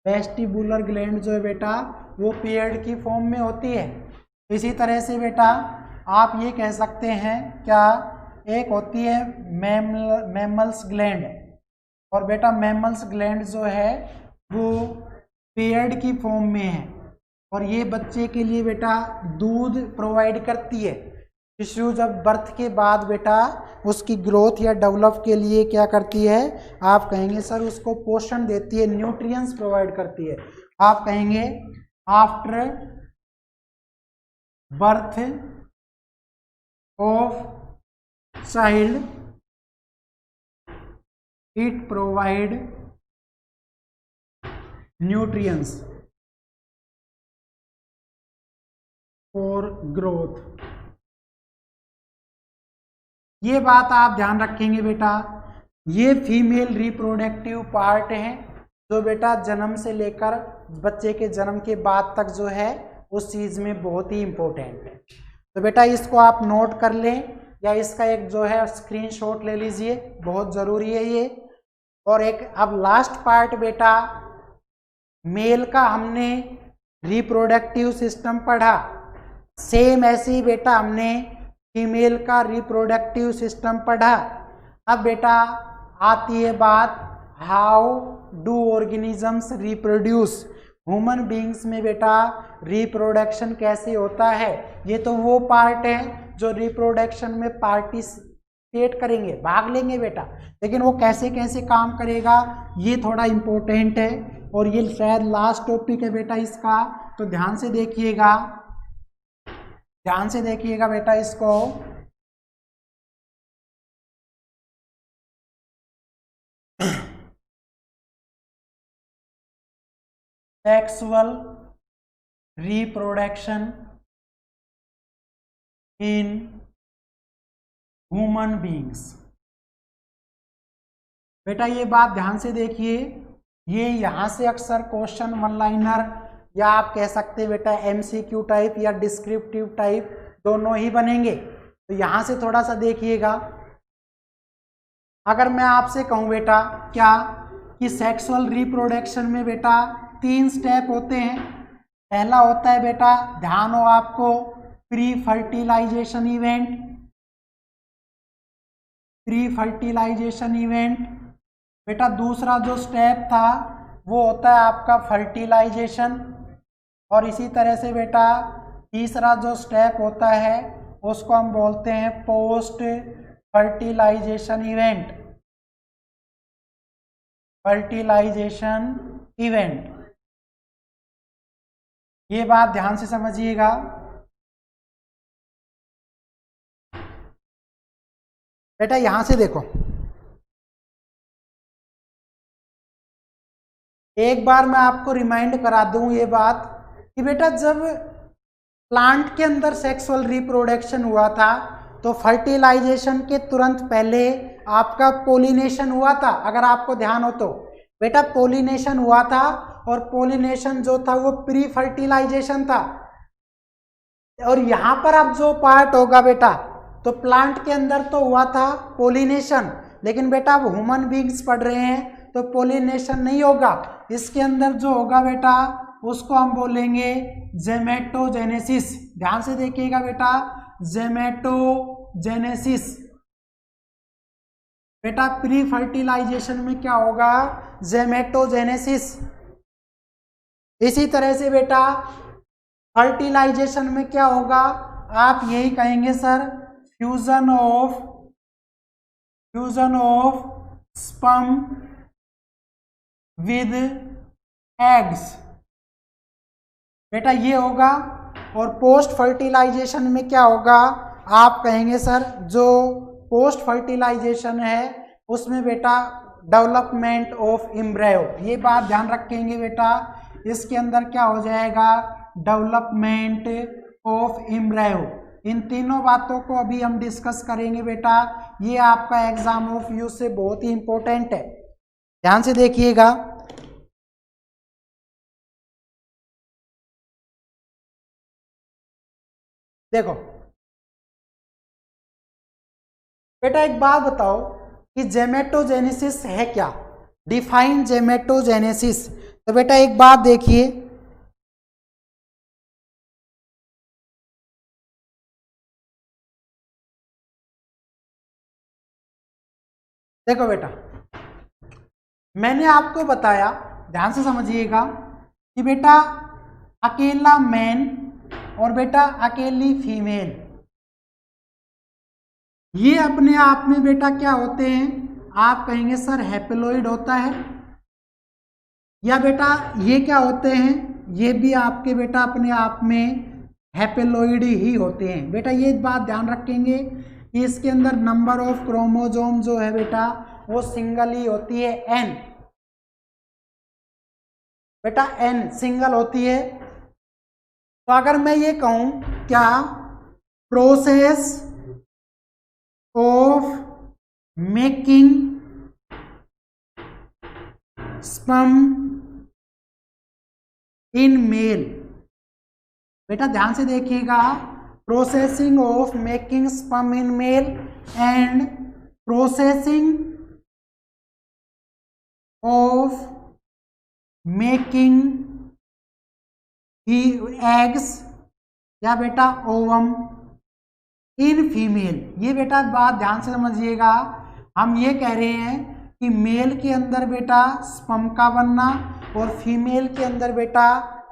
वेस्टिबुलर ग्लैंड जो है बेटा वो पेयर्ड की फॉर्म में होती है। इसी तरह से बेटा आप ये कह सकते हैं क्या, एक होती है मैमल्स ग्लैंड, और बेटा मैमल्स ग्लैंड जो है वो पेयर्ड की फॉर्म में है, और ये बच्चे के लिए बेटा दूध प्रोवाइड करती है। शिशु जब बर्थ के बाद बेटा उसकी ग्रोथ या डेवलप के लिए क्या करती है, आप कहेंगे सर उसको पोषण देती है, न्यूट्रिएंट्स प्रोवाइड करती है। आप कहेंगे after birth of child it provide nutrients for growth. ये बात आप ध्यान रखेंगे बेटा, ये फीमेल रिप्रोडक्टिव पार्ट है जो बेटा जन्म से लेकर बच्चे के जन्म के बाद तक जो है उस चीज में बहुत ही इंपॉर्टेंट है। तो बेटा इसको आप नोट कर लें, या इसका एक जो है स्क्रीनशॉट ले लीजिए, बहुत जरूरी है ये। और एक अब लास्ट पार्ट बेटा मेल का हमने रिप्रोडक्टिव सिस्टम पढ़ा, सेम ऐसे ही बेटा हमने फीमेल का रिप्रोडक्टिव सिस्टम पढ़ा। अब बेटा आती है बात how do organisms reproduce, human beings में बेटा रिप्रोडक्शन कैसे होता है। ये तो वो पार्ट है जो रिप्रोडक्शन में पार्टिसिपेट करेंगे, भाग लेंगे बेटा, लेकिन वो कैसे कैसे काम करेगा ये थोड़ा इम्पोर्टेंट है, और ये शायद लास्ट टॉपिक है बेटा इसका, तो ध्यान से देखिएगा, ध्यान से देखिएगा बेटा इसको। Sexual reproduction in human beings. बेटा ये बात ध्यान से देखिए, ये यहां से अक्सर क्वेश्चन वन लाइनर या आप कह सकते हैं बेटा एमसीक्यू टाइप या डिस्क्रिप्टिव टाइप दोनों ही बनेंगे, तो यहां से थोड़ा सा देखिएगा। अगर मैं आपसे कहूं बेटा क्या कि सेक्सुअल रिप्रोडक्शन में बेटा 3 स्टेप होते हैं। पहला होता है बेटा, ध्यान हो आपको, pre fertilization event, pre fertilization event. बेटा दूसरा जो स्टेप था वो होता है आपका फर्टिलाइजेशन, और इसी तरह से बेटा तीसरा जो स्टेप होता है उसको हम बोलते हैं post fertilization event, fertilization event. ये बात ध्यान से समझिएगा। बेटा यहां से देखो, एक बार मैं आपको रिमाइंड करा दूं ये बात कि बेटा जब प्लांट के अंदर सेक्सुअल रिप्रोडक्शन हुआ था तो फर्टिलाइजेशन के तुरंत पहले आपका पोलिनेशन हुआ था, अगर आपको ध्यान हो तो। बेटा पोलिनेशन हुआ था और पोलिनेशन जो था वो प्री फर्टिलाइजेशन था। और यहां पर अब जो पार्ट होगा बेटा, तो प्लांट के अंदर तो हुआ था पोलिनेशन, लेकिन बेटा अब ह्यूमन बीइंग्स पढ़ रहे हैं तो पोलिनेशन नहीं होगा। इसके अंदर जो होगा बेटा उसको हम बोलेंगे जेमेटोजेनेसिस। ध्यान से देखिएगा बेटा, जेमेटोजेनेसिस। बेटा प्री फर्टिलाइजेशन में क्या होगा, जेमेटोजेनेसिस। इसी तरह से बेटा फर्टिलाइजेशन में क्या होगा, आप यही कहेंगे sir, fusion of sperm with eggs. बेटा ये होगा। और पोस्ट फर्टिलाइजेशन में क्या होगा, आप कहेंगे सर जो पोस्ट फर्टिलाइजेशन है उसमें बेटा डेवलपमेंट ऑफ एम्ब्रायो। ये बात ध्यान रखेंगे बेटा, इसके अंदर क्या हो जाएगा, डेवलपमेंट ऑफ एम्ब्रायो। इन तीनों बातों को अभी हम डिस्कस करेंगे बेटा, ये आपका एग्जाम ऑफ यूज से बहुत ही इंपॉर्टेंट है, ध्यान से देखिएगा। देखो बेटा एक बात बताओ कि जेमेटोजेनेसिस है क्या, डिफाइन जेमेटोजेनेसिस। तो बेटा एक बात देखिए, देखो बेटा मैंने आपको बताया, ध्यान से समझिएगा कि बेटा अकेला मैन और बेटा अकेली फीमेल ये अपने आप में बेटा क्या होते हैं, आप कहेंगे सर हैप्लॉइड होता है, या बेटा ये क्या होते हैं, ये भी आपके बेटा अपने आप में हैप्लॉइड ही होते हैं। बेटा ये बात ध्यान रखेंगे कि इसके अंदर नंबर ऑफ क्रोमोसोम जो है बेटा वो सिंगल ही होती है, एन। बेटा एन सिंगल होती है। तो अगर मैं ये कहूं क्या process of making sperm in male, बेटा ध्यान से देखिएगा, processing of making sperm in male and processing of making eggs या बेटा ओवम इन फीमेल। ये बेटा बात ध्यान से समझिएगा, हम ये कह रहे हैं कि मेल के अंदर बेटा स्पर्म का बनना और फीमेल के अंदर बेटा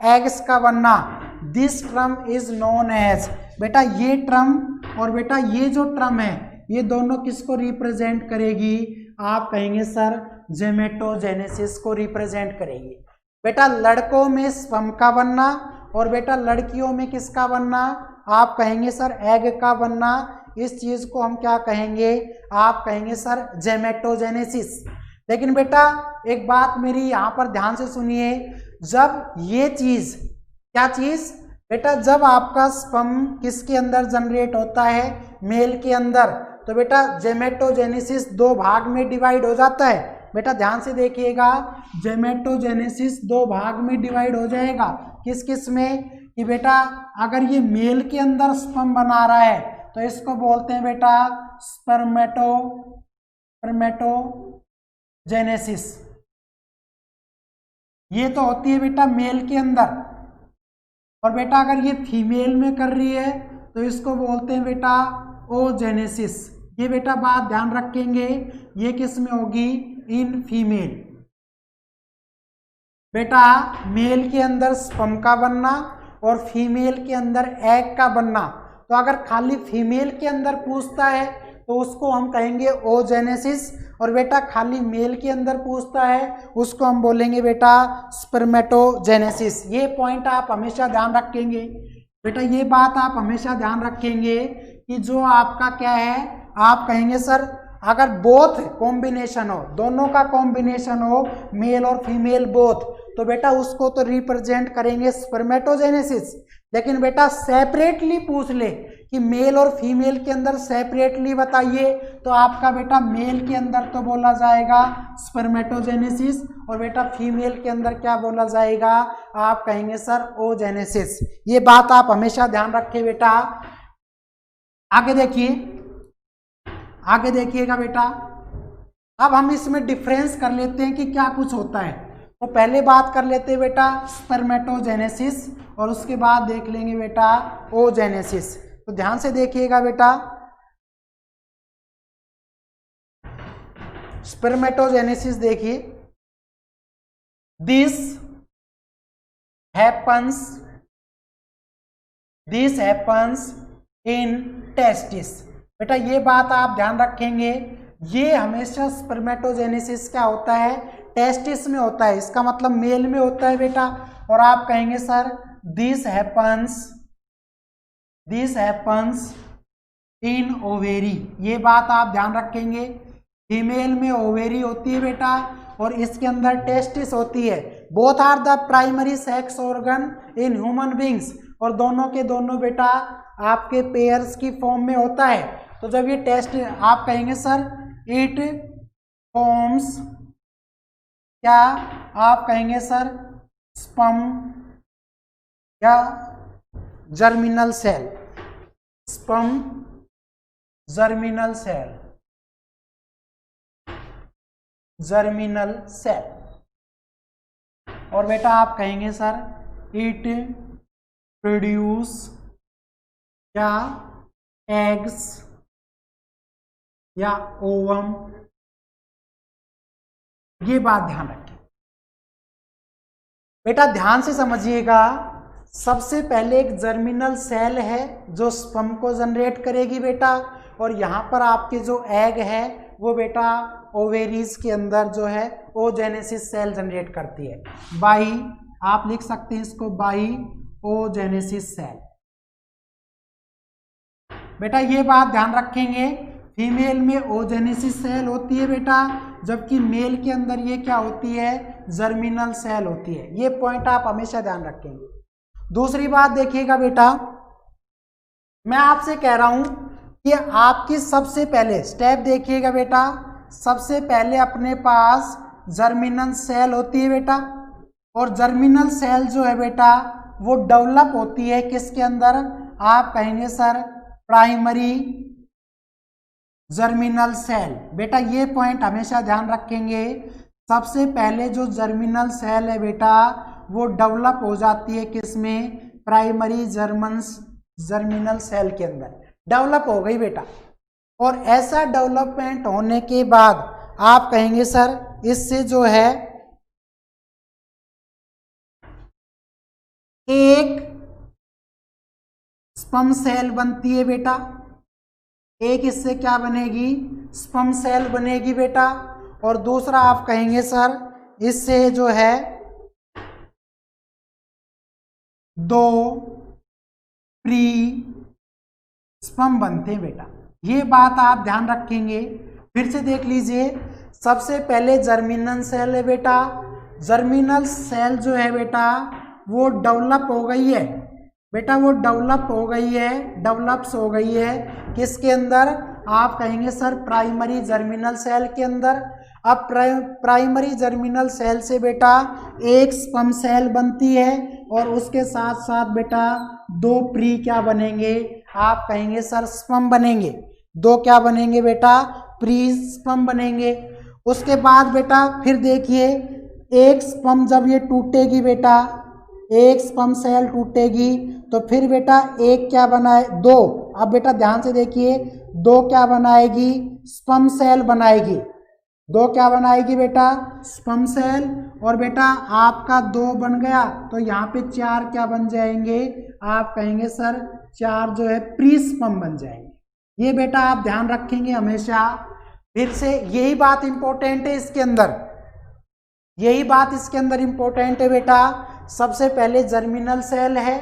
एग्स का बनना, this term is known as. बेटा ये टर्म और बेटा ये जो टर्म है ये दोनों किसको रिप्रेजेंट करेगी, आप कहेंगे सर जेमेटोजेनेसिस को रिप्रेजेंट करेगी। बेटा लड़कों में स्पर्म का बनना और बेटा लड़कियों में किसका बनना, आप कहेंगे सर एग का बनना। इस चीज को हम क्या कहेंगे, आप कहेंगे सर जेमेटोजेनेसिस। लेकिन बेटा एक बात मेरी यहाँ पर ध्यान से सुनिए, जब ये चीज, क्या चीज बेटा, जब आपका स्पर्म किसके अंदर जनरेट होता है, मेल के अंदर, तो बेटा जेमेटोजेनेसिस दो भाग में डिवाइड हो जाता है। बेटा ध्यान से देखिएगा, जेमेटोजेनेसिस दो भाग में डिवाइड हो जाएगा। किस किस में, कि बेटा अगर ये मेल के अंदर स्पर्म बना रहा है तो इसको बोलते हैं बेटा स्पर्मेटोजेनेसिस। ये तो होती है बेटा मेल के अंदर। और बेटा अगर ये फीमेल में कर रही है तो इसको बोलते हैं बेटा ओजेनेसिस। ये बेटा बात ध्यान रखेंगे, ये किस में होगी, इन फीमेल। बेटा मेल के अंदर स्पर्म का बनना और फीमेल के अंदर एग का बनना। तो अगर खाली फीमेल के अंदर पूछता है तो उसको हम कहेंगे ओजेनेसिस। और बेटा खाली मेल के अंदर पूछता है उसको हम बोलेंगे बेटा स्पर्मेटोजेनेसिस। ये पॉइंट आप हमेशा ध्यान रखेंगे बेटा, ये बात आप हमेशा ध्यान रखेंगे कि जो आपका क्या है, आप कहेंगे सर अगर बोथ कॉम्बिनेशन हो, दोनों का कॉम्बिनेशन हो, मेल और फीमेल बोथ, तो बेटा उसको तो रिप्रेजेंट करेंगे स्पर्मेटोजेनेसिस। लेकिन बेटा सेपरेटली पूछ ले कि मेल और फीमेल के अंदर सेपरेटली बताइए, तो आपका बेटा मेल के अंदर तो बोला जाएगा स्पर्मेटोजेनेसिस, और बेटा फीमेल के अंदर क्या बोला जाएगा, आप कहेंगे सर ओजेनेसिस। ये बात आप हमेशा ध्यान रखें बेटा। आगे देखिए, आगे देखिएगा बेटा। अब हम इसमें डिफरेंस कर लेते हैं कि क्या कुछ होता है। तो पहले बात कर लेते हैं बेटा स्पर्मेटोजेनेसिस, और उसके बाद देख लेंगे बेटा ओजेनेसिस। तो ध्यान से देखिएगा बेटा, स्पर्मेटोजेनेसिस देखिए, दिस हैपन्स इन टेस्टिस। बेटा ये बात आप ध्यान रखेंगे, ये हमेशा स्पर्मेटोजेनेसिस क्या होता है, टेस्टिस में होता है, इसका मतलब मेल में होता है बेटा। और आप कहेंगे sir this happens in ovary. ये बात आप ध्यान रखेंगे, फीमेल में ओवेरी होती है बेटा, और इसके अंदर टेस्टिस होती है। Both are the primary sex organ in human beings, और दोनों के दोनों बेटा आपके पेयर्स की फॉर्म में होता है। तो जब ये टेस्ट, आप कहेंगे सर इट फॉर्म्स, क्या आप कहेंगे सर स्पर्म या germinal cell, sperm germinal cell. और बेटा आप कहेंगे सर इट प्रोड्यूस या एग्स या ओवम। ये बात ध्यान रखें बेटा, ध्यान से समझिएगा। सबसे पहले एक जर्मिनल सेल है जो स्पर्म को जनरेट करेगी बेटा, और यहाँ पर आपके जो एग है वो बेटा ओवेरीज के अंदर जो है ओजेनेसिस सेल जनरेट करती है। बाई, आप लिख सकते हैं इसको बाई ओजेनेसिस सेल। बेटा ये बात ध्यान रखेंगे, फीमेल में ओजेनेसिस सेल होती है बेटा, जबकि मेल के अंदर ये क्या होती है, जर्मिनल सेल होती है। ये पॉइंट आप हमेशा ध्यान रखेंगे। दूसरी बात देखिएगा बेटा, मैं आपसे कह रहा हूं कि आपकी सबसे पहले स्टेप देखिएगा बेटा, सबसे पहले अपने पास जर्मिनल सेल होती है बेटा, और जर्मिनल सेल जो है बेटा वो डेवलप होती है किसके अंदर, आप कहेंगे सर प्राइमरी जर्मिनल सेल। बेटा ये पॉइंट हमेशा ध्यान रखेंगे, सबसे पहले जो जर्मिनल सेल है बेटा वो डेवलप हो जाती है किसमें, प्राइमरी जर्मिनल सेल के अंदर डेवलप हो गई बेटा। और ऐसा डेवलपमेंट होने के बाद आप कहेंगे सर इससे जो है एक स्पर्म सेल बनती है बेटा, एक इससे क्या बनेगी, स्पर्म सेल बनेगी बेटा। और दूसरा आप कहेंगे सर इससे जो है दो प्री स्पर्म बनते हैं बेटा। ये बात आप ध्यान रखेंगे। फिर से देख लीजिए, सबसे पहले जर्मिनल सेल है बेटा, जर्मिनल सेल जो है बेटा वो डेवलप हो गई है बेटा, वो डेवलप हो गई है, डेवलप्स हो गई है किसके अंदर, आप कहेंगे सर प्राइमरी जर्मिनल सेल के अंदर। अब प्राइमरी जर्मिनल सेल से बेटा एक स्पर्म सेल बनती है, और उसके साथ साथ बेटा दो प्री क्या बनेंगे, आप कहेंगे सर स्पर्म बनेंगे। दो क्या बनेंगे बेटा, प्री स्पर्म बनेंगे। उसके बाद बेटा फिर देखिए, एक स्पर्म जब ये टूटेगी बेटा, एक स्पर्म सेल टूटेगी तो फिर बेटा एक क्या बनाए, दो। अब बेटा ध्यान से देखिए, दो क्या बनाएगी, स्पर्म सेल बनाएगी। दो क्या बनाएगी बेटा, स्पर्म सेल। और बेटा आपका दो बन गया तो यहाँ पे चार क्या बन जाएंगे, आप कहेंगे सर चार जो है प्री स्पर्म बन जाएंगे। ये बेटा आप ध्यान रखेंगे हमेशा। फिर से यही बात इंपॉर्टेंट है इसके अंदर, यही बात इसके अंदर इंपॉर्टेंट है बेटा। सबसे पहले जर्मिनल सेल है,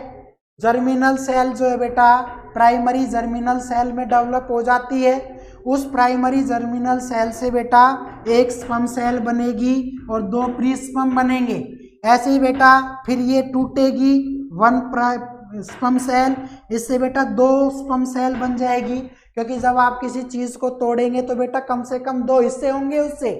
जर्मिनल सेल जो है बेटा प्राइमरी जर्मिनल सेल में डेवलप हो जाती है। उस प्राइमरी जर्मिनल सेल से बेटा एक स्पर्म सेल बनेगी और दो प्री स्पर्म बनेंगे। ऐसे ही बेटा फिर ये टूटेगी, वन स्पर्म सेल, इससे बेटा दो स्पर्म सेल बन जाएगी, क्योंकि जब आप किसी चीज को तोड़ेंगे तो बेटा कम से कम दो हिस्से होंगे उससे,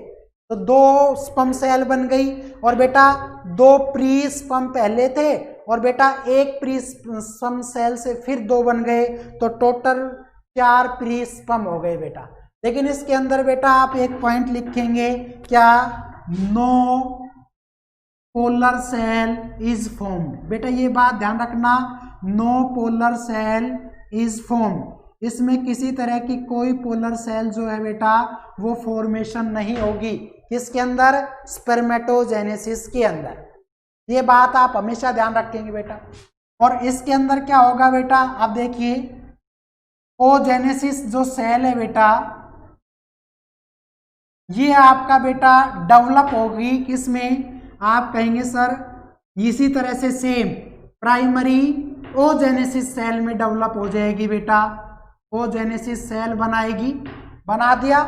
तो दो स्पर्म सेल बन गई। और बेटा दो प्री स्पर्म पहले थे और बेटा एक प्री स्पर्म सेल से फिर दो बन गए, तो टोटल 4 प्री स्पर्म हो गए बेटा। लेकिन इसके अंदर बेटा आप एक पॉइंट लिखेंगे क्या, no polar cell is formed. बेटा ये बात ध्यान रखना, no polar cell is formed, इसमें किसी तरह की कोई पोलर सेल जो है बेटा वो फॉर्मेशन नहीं होगी। किसके अंदर, स्पर्मेटोजेनेसिस के अंदर। ये बात आप हमेशा ध्यान रखेंगे बेटा। और इसके अंदर क्या होगा बेटा, आप देखिए ओजेनेसिस जो सेल है बेटा ये आपका बेटा डेवलप होगी किसमें, आप कहेंगे सर इसी तरह से सेम प्राइमरी ओजेनेसिस सेल में डेवलप हो जाएगी बेटा। ओजेनेसिस सेल बनाएगी, बना दिया,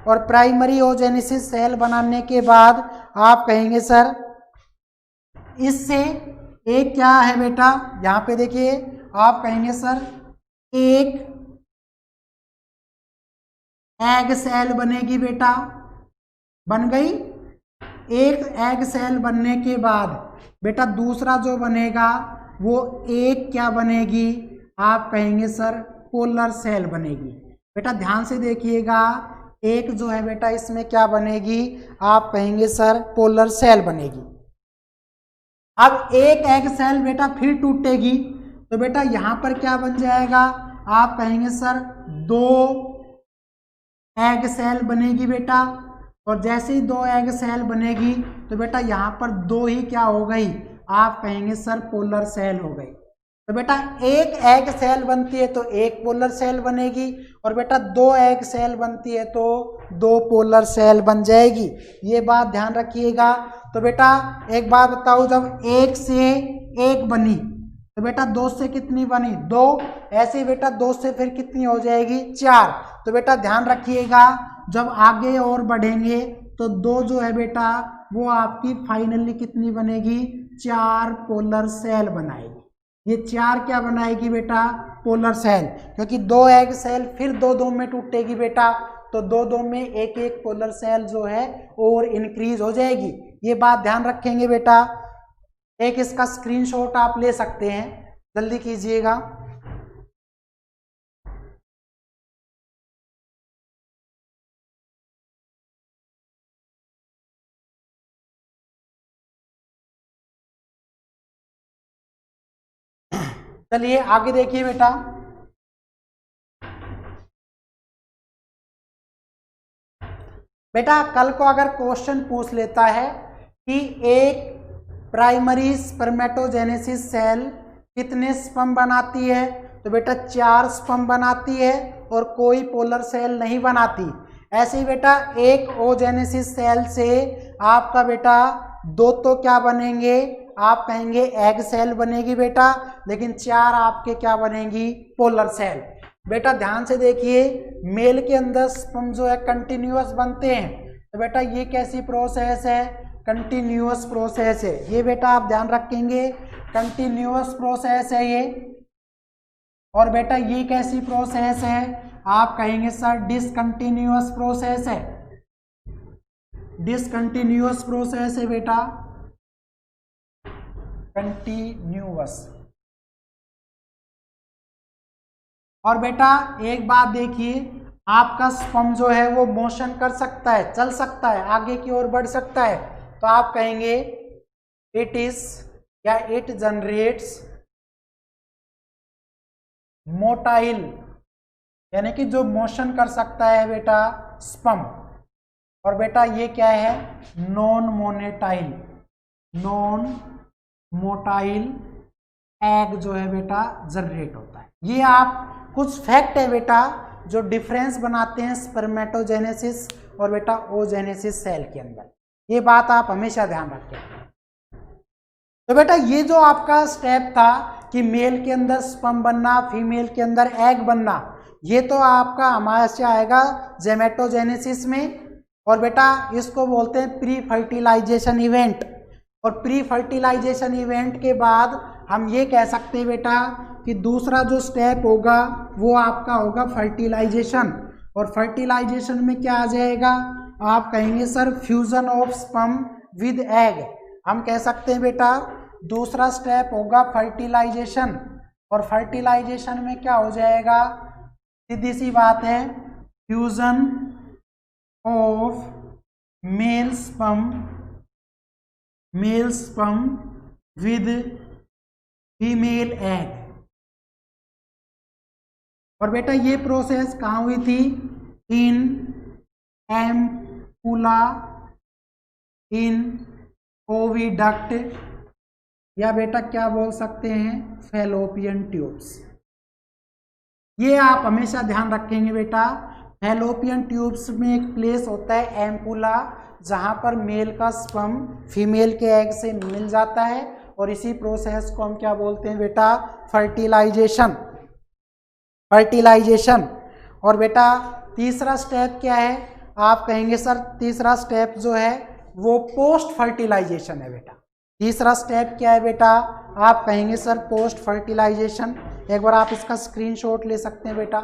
और प्राइमरी ओजेनेसिस सेल बनाने के बाद आप कहेंगे सर इससे एक क्या है बेटा, यहां पे देखिए आप कहेंगे सर एक एग सेल बनेगी बेटा, बन गई। एक एग सेल बनने के बाद बेटा दूसरा जो बनेगा वो एक क्या बनेगी, आप कहेंगे सर पोलर सेल बनेगी। बेटा ध्यान से देखिएगा, एक जो है बेटा इसमें क्या बनेगी, आप कहेंगे सर पोलर सेल बनेगी। अब एक एग सेल बेटा फिर टूटेगी, तो बेटा यहां पर क्या बन जाएगा, आप कहेंगे सर दो एग सेल बनेगी बेटा। और जैसे ही दो एग सेल बनेगी तो बेटा यहाँ पर दो ही क्या हो गई, आप कहेंगे सर पोलर सेल हो गई। तो बेटा एक एग सेल बनती है तो एक पोलर सेल बनेगी, और बेटा दो एग सेल बनती है तो दो पोलर सेल बन जाएगी। ये बात ध्यान रखिएगा। तो बेटा एक बात बताओ, जब एक से एक बनी तो बेटा दो से कितनी बनी, दो। ऐसे ही बेटा दो से फिर कितनी हो जाएगी, 4। तो बेटा ध्यान रखिएगा, जब आगे और बढ़ेंगे तो दो जो है बेटा वो आपकी फाइनली कितनी बनेगी, 4 पोलर सेल बनाएगी। ये 4 क्या बनाएगी बेटा, पोलर सेल, क्योंकि दो एग सेल फिर दो में टूटेगी बेटा, तो दो में एक एक पोलर सेल जो है और इंक्रीज हो जाएगी। ये बात ध्यान रखेंगे बेटा। एक इसका स्क्रीनशॉट आप ले सकते हैं, जल्दी कीजिएगा। चलिए आगे देखिए बेटा, बेटा कल को अगर क्वेश्चन पूछ लेता है कि एक प्राइमरी स्पर्मेटोजेनेसिस सेल कितने स्पर्म बनाती है, तो बेटा 4 स्पर्म बनाती है और कोई पोलर सेल नहीं बनाती। ऐसे ही बेटा एक ओजेनेसिस सेल से आपका बेटा दो तो क्या बनेंगे, आप कहेंगे एग सेल बनेगी बेटा, लेकिन 4 आपके क्या बनेंगी, पोलर सेल। बेटा ध्यान से देखिए, मेल के अंदर स्पर्म जो है कंटिन्यूअस बनते हैं, तो बेटा ये कैसी प्रोसेस है, कंटिन्यूअस प्रोसेस है। ये बेटा आप ध्यान रखेंगे, कंटिन्यूअस प्रोसेस है ये। और बेटा ये कैसी प्रोसेस है, आप कहेंगे सर डिसकंटिन्यूअस प्रोसेस है। डिसकंटिन्यूअस प्रोसेस है बेटा, कंटिन्यूअस। और बेटा एक बात देखिए, आपका स्पर्म जो है वो मोशन कर सकता है, चल सकता है, आगे की ओर बढ़ सकता है, तो आप कहेंगे इट इज या इट जनरेट्स मोटाइल, यानी कि जो मोशन कर सकता है बेटा स्पर्म। और बेटा ये क्या है, नॉन मोनेटाइल, नॉन मोटाइल एग जो है बेटा जनरेट होता है। ये आप कुछ फैक्ट है बेटा जो डिफरेंस बनाते हैं स्पर्मेटोजेनेसिस और बेटा ओजेनेसिस सेल के अंदर। ये बात आप हमेशा ध्यान रखें। तो बेटा ये जो आपका स्टेप था कि मेल के अंदर स्पर्म बनना, फीमेल के अंदर एग बनना, ये तो आपका हमारे से आएगा जेमेटोजेनेसिस में। और बेटा इसको बोलते हैं प्री फर्टिलाइजेशन इवेंट। और प्री फर्टिलाइजेशन इवेंट के बाद हम ये कह सकते हैं बेटा कि दूसरा जो स्टेप होगा वो आपका होगा फर्टिलाइजेशन। और फर्टिलाइजेशन में क्या आ जाएगा, आप कहेंगे sir fusion of sperm with egg. हम कह सकते हैं बेटा दूसरा स्टेप होगा फर्टिलाइजेशन। और फर्टिलाइजेशन में क्या हो जाएगा, सीधी सी बात है, fusion of male sperm with female egg. और बेटा ये प्रोसेस कहाँ हुई थी, इन एम्पुला, इन ओविडक्ट, या बेटा क्या बोल सकते हैं फैलोपियन ट्यूब्स। ये आप हमेशा ध्यान रखेंगे बेटा, फैलोपियन ट्यूब्स में एक प्लेस होता है एम्पुला, जहां पर मेल का स्पर्म फीमेल के एग से मिल जाता है। और इसी प्रोसेस को हम क्या बोलते हैं बेटा, फर्टिलाइजेशन। और बेटा तीसरा स्टेप क्या है, आप कहेंगे सर तीसरा स्टेप जो है वो पोस्ट फर्टिलाइजेशन है बेटा। तीसरा स्टेप क्या है बेटा, आप कहेंगे सर पोस्ट फर्टिलाइजेशन। एक बार आप इसका स्क्रीनशॉट ले सकते हैं बेटा।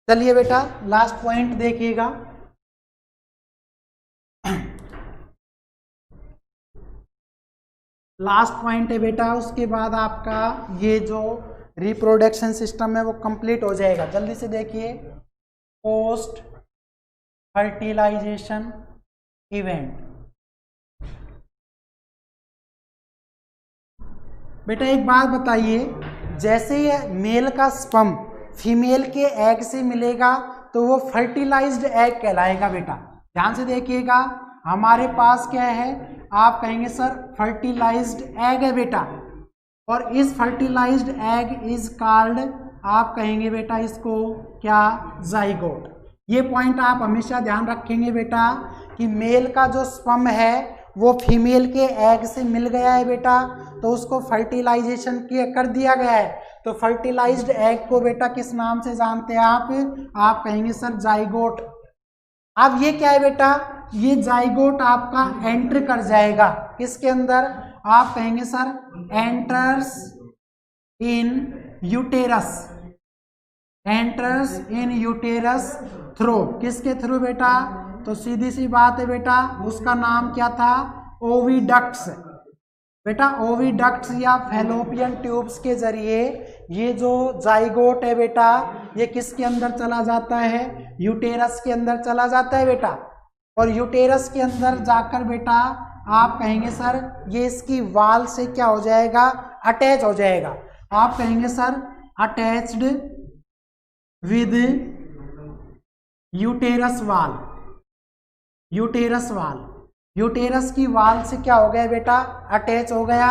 चलिए बेटा लास्ट पॉइंट देखिएगा। लास्ट पॉइंट है बेटा, उसके बाद आपका ये जो रिप्रोडक्शन सिस्टम है वो कंप्लीट हो जाएगा। जल्दी से देखिए, पोस्ट फर्टिलाइजेशन इवेंट। बेटा एक बात बताइए, जैसे ये मेल का स्पर्म फीमेल के एग से मिलेगा तो वो फर्टिलाइज्ड एग कहलाएगा बेटा। ध्यान से देखिएगा, हमारे पास क्या है, आप कहेंगे सर फर्टिलाइज्ड एग है बेटा। और इस फर्टिलाइज्ड एग इज कॉल्ड, आप कहेंगे बेटा इसको क्या, जाइगोट। ये पॉइंट आप हमेशा ध्यान रखेंगे बेटा कि मेल का जो स्पर्म है वो फीमेल के एग से मिल गया है बेटा, तो उसको फर्टिलाइजेशन कर दिया गया है। तो फर्टिलाइज्ड एग को बेटा किस नाम से जानते हैं आप कहेंगे सर जाइगोट। अब ये क्या है बेटा, ये जाइगोट आपका एंटर कर जाएगा किसके अंदर, आप कहेंगे sir enters in uterus. Enters in uterus through, किसके थ्रू बेटा, तो सीधी सी बात है बेटा, उसका नाम क्या था, ओविडक्ट्स। बेटा ओविडक्ट्स या फैलोपियन ट्यूब्स के जरिए ये जो जाइगोट है बेटा, ये किसके अंदर चला जाता है, यूटेरस के अंदर चला जाता है बेटा। और यूटेरस के अंदर जाकर बेटा आप कहेंगे सर ये इसकी वाल से क्या हो जाएगा, अटैच हो जाएगा। आप कहेंगे सर अटैच्ड विद यूटेरस वाल। यूटेरस वाल, यूटेरस की वाल से क्या हो गया बेटा, अटैच हो गया।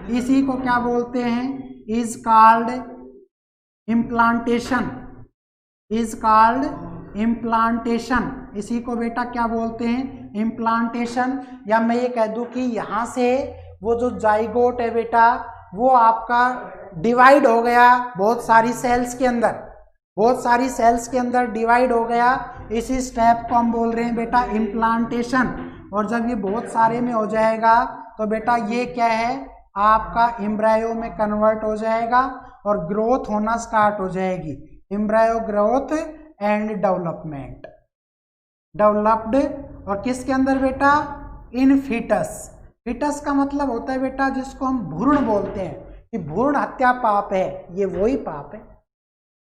इसी को क्या बोलते हैं, is called implantation. Is called implantation, इसी को बेटा क्या बोलते हैं, इम्प्लांटेशन। या मैं ये कह दूं कि यहाँ से वो जो जाइगोट है बेटा वो आपका डिवाइड हो गया बहुत सारी सेल्स के अंदर, बहुत सारी सेल्स के अंदर डिवाइड हो गया। इसी स्टेप को हम बोल रहे हैं बेटा इम्प्लांटेशन। और जब ये बहुत सारे में हो जाएगा तो बेटा ये क्या है, आपका एम्ब्रायो में कन्वर्ट हो जाएगा और ग्रोथ होना स्टार्ट हो जाएगी। Embryo growth and development, developed. और किसके अंदर बेटा, इन फीटस। फीटस का मतलब होता है बेटा जिसको हम भ्रूण बोलते हैं, कि भ्रूण हत्या पाप है, ये वही पाप है।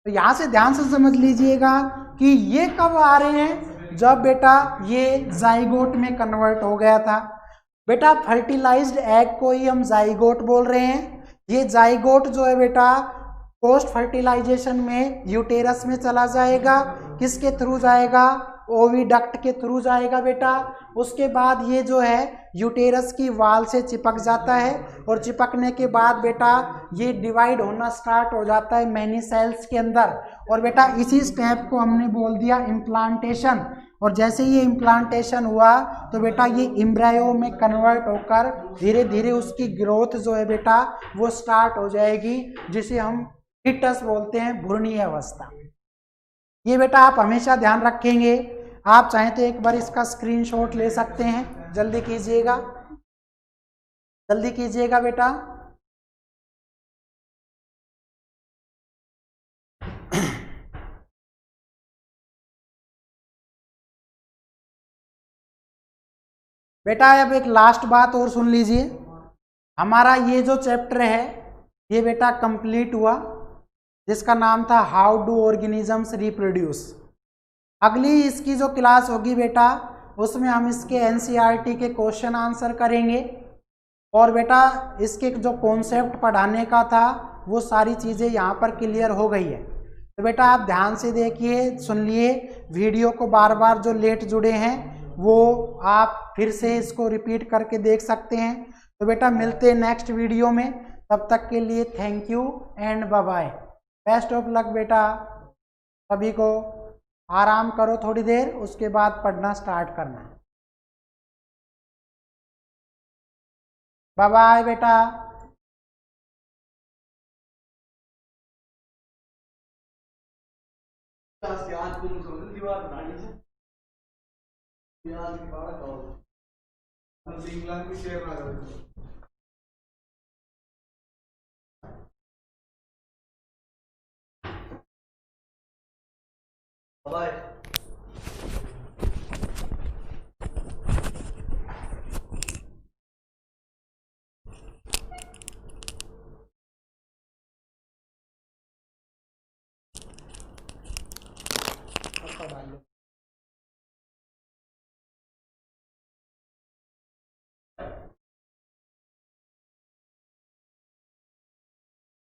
तो यहाँ से ध्यान से समझ लीजिएगा कि ये कब आ रहे हैं, जब बेटा ये जाइगोट में कन्वर्ट हो गया था। बेटा फर्टिलाइज्ड एग को ही हम जाइगोट बोल रहे हैं। ये जाइगोट जो है बेटा पोस्ट फर्टिलाइजेशन में यूटेरस में चला जाएगा, किसके थ्रू जाएगा, ओविडक्ट के थ्रू जाएगा बेटा। उसके बाद ये जो है यूटेरस की वाल से चिपक जाता है और चिपकने के बाद बेटा ये डिवाइड होना स्टार्ट हो जाता है मैनी सेल्स के अंदर। और बेटा इसी स्टेप को हमने बोल दिया इम्प्लांटेशन। और जैसे ये इम्प्लांटेशन हुआ तो बेटा ये एम्ब्रायो में कन्वर्ट होकर धीरे धीरे उसकी ग्रोथ जो है बेटा वो स्टार्ट हो जाएगी, जिसे हम फिटस बोलते हैं, भ्रूणीय अवस्था। ये बेटा आप हमेशा ध्यान रखेंगे। आप चाहें तो एक बार इसका स्क्रीनशॉट ले सकते हैं। जल्दी कीजिएगा, जल्दी कीजिएगा बेटा। बेटा अब एक लास्ट बात और सुन लीजिए। हमारा ये जो चैप्टर है ये बेटा कंप्लीट हुआ, जिसका नाम था हाउ डू ऑर्गेनिजम्स रिप्रोड्यूस। अगली इसकी जो क्लास होगी बेटा उसमें हम इसके एनसीईआरटी के क्वेश्चन आंसर करेंगे। और बेटा इसके जो कॉन्सेप्ट पढ़ाने का था वो सारी चीज़ें यहाँ पर क्लियर हो गई है। तो बेटा आप ध्यान से देखिए, सुन लिए। वीडियो को बार बार जो लेट जुड़े हैं वो आप फिर से इसको रिपीट करके देख सकते हैं। तो बेटा मिलते हैं नेक्स्ट वीडियो में, तब तक के लिए thank you and bye bye. Best of luck बेटा सभी को। आराम करो थोड़ी देर, उसके बाद पढ़ना स्टार्ट करना। बाय बाय बेटा। बाय।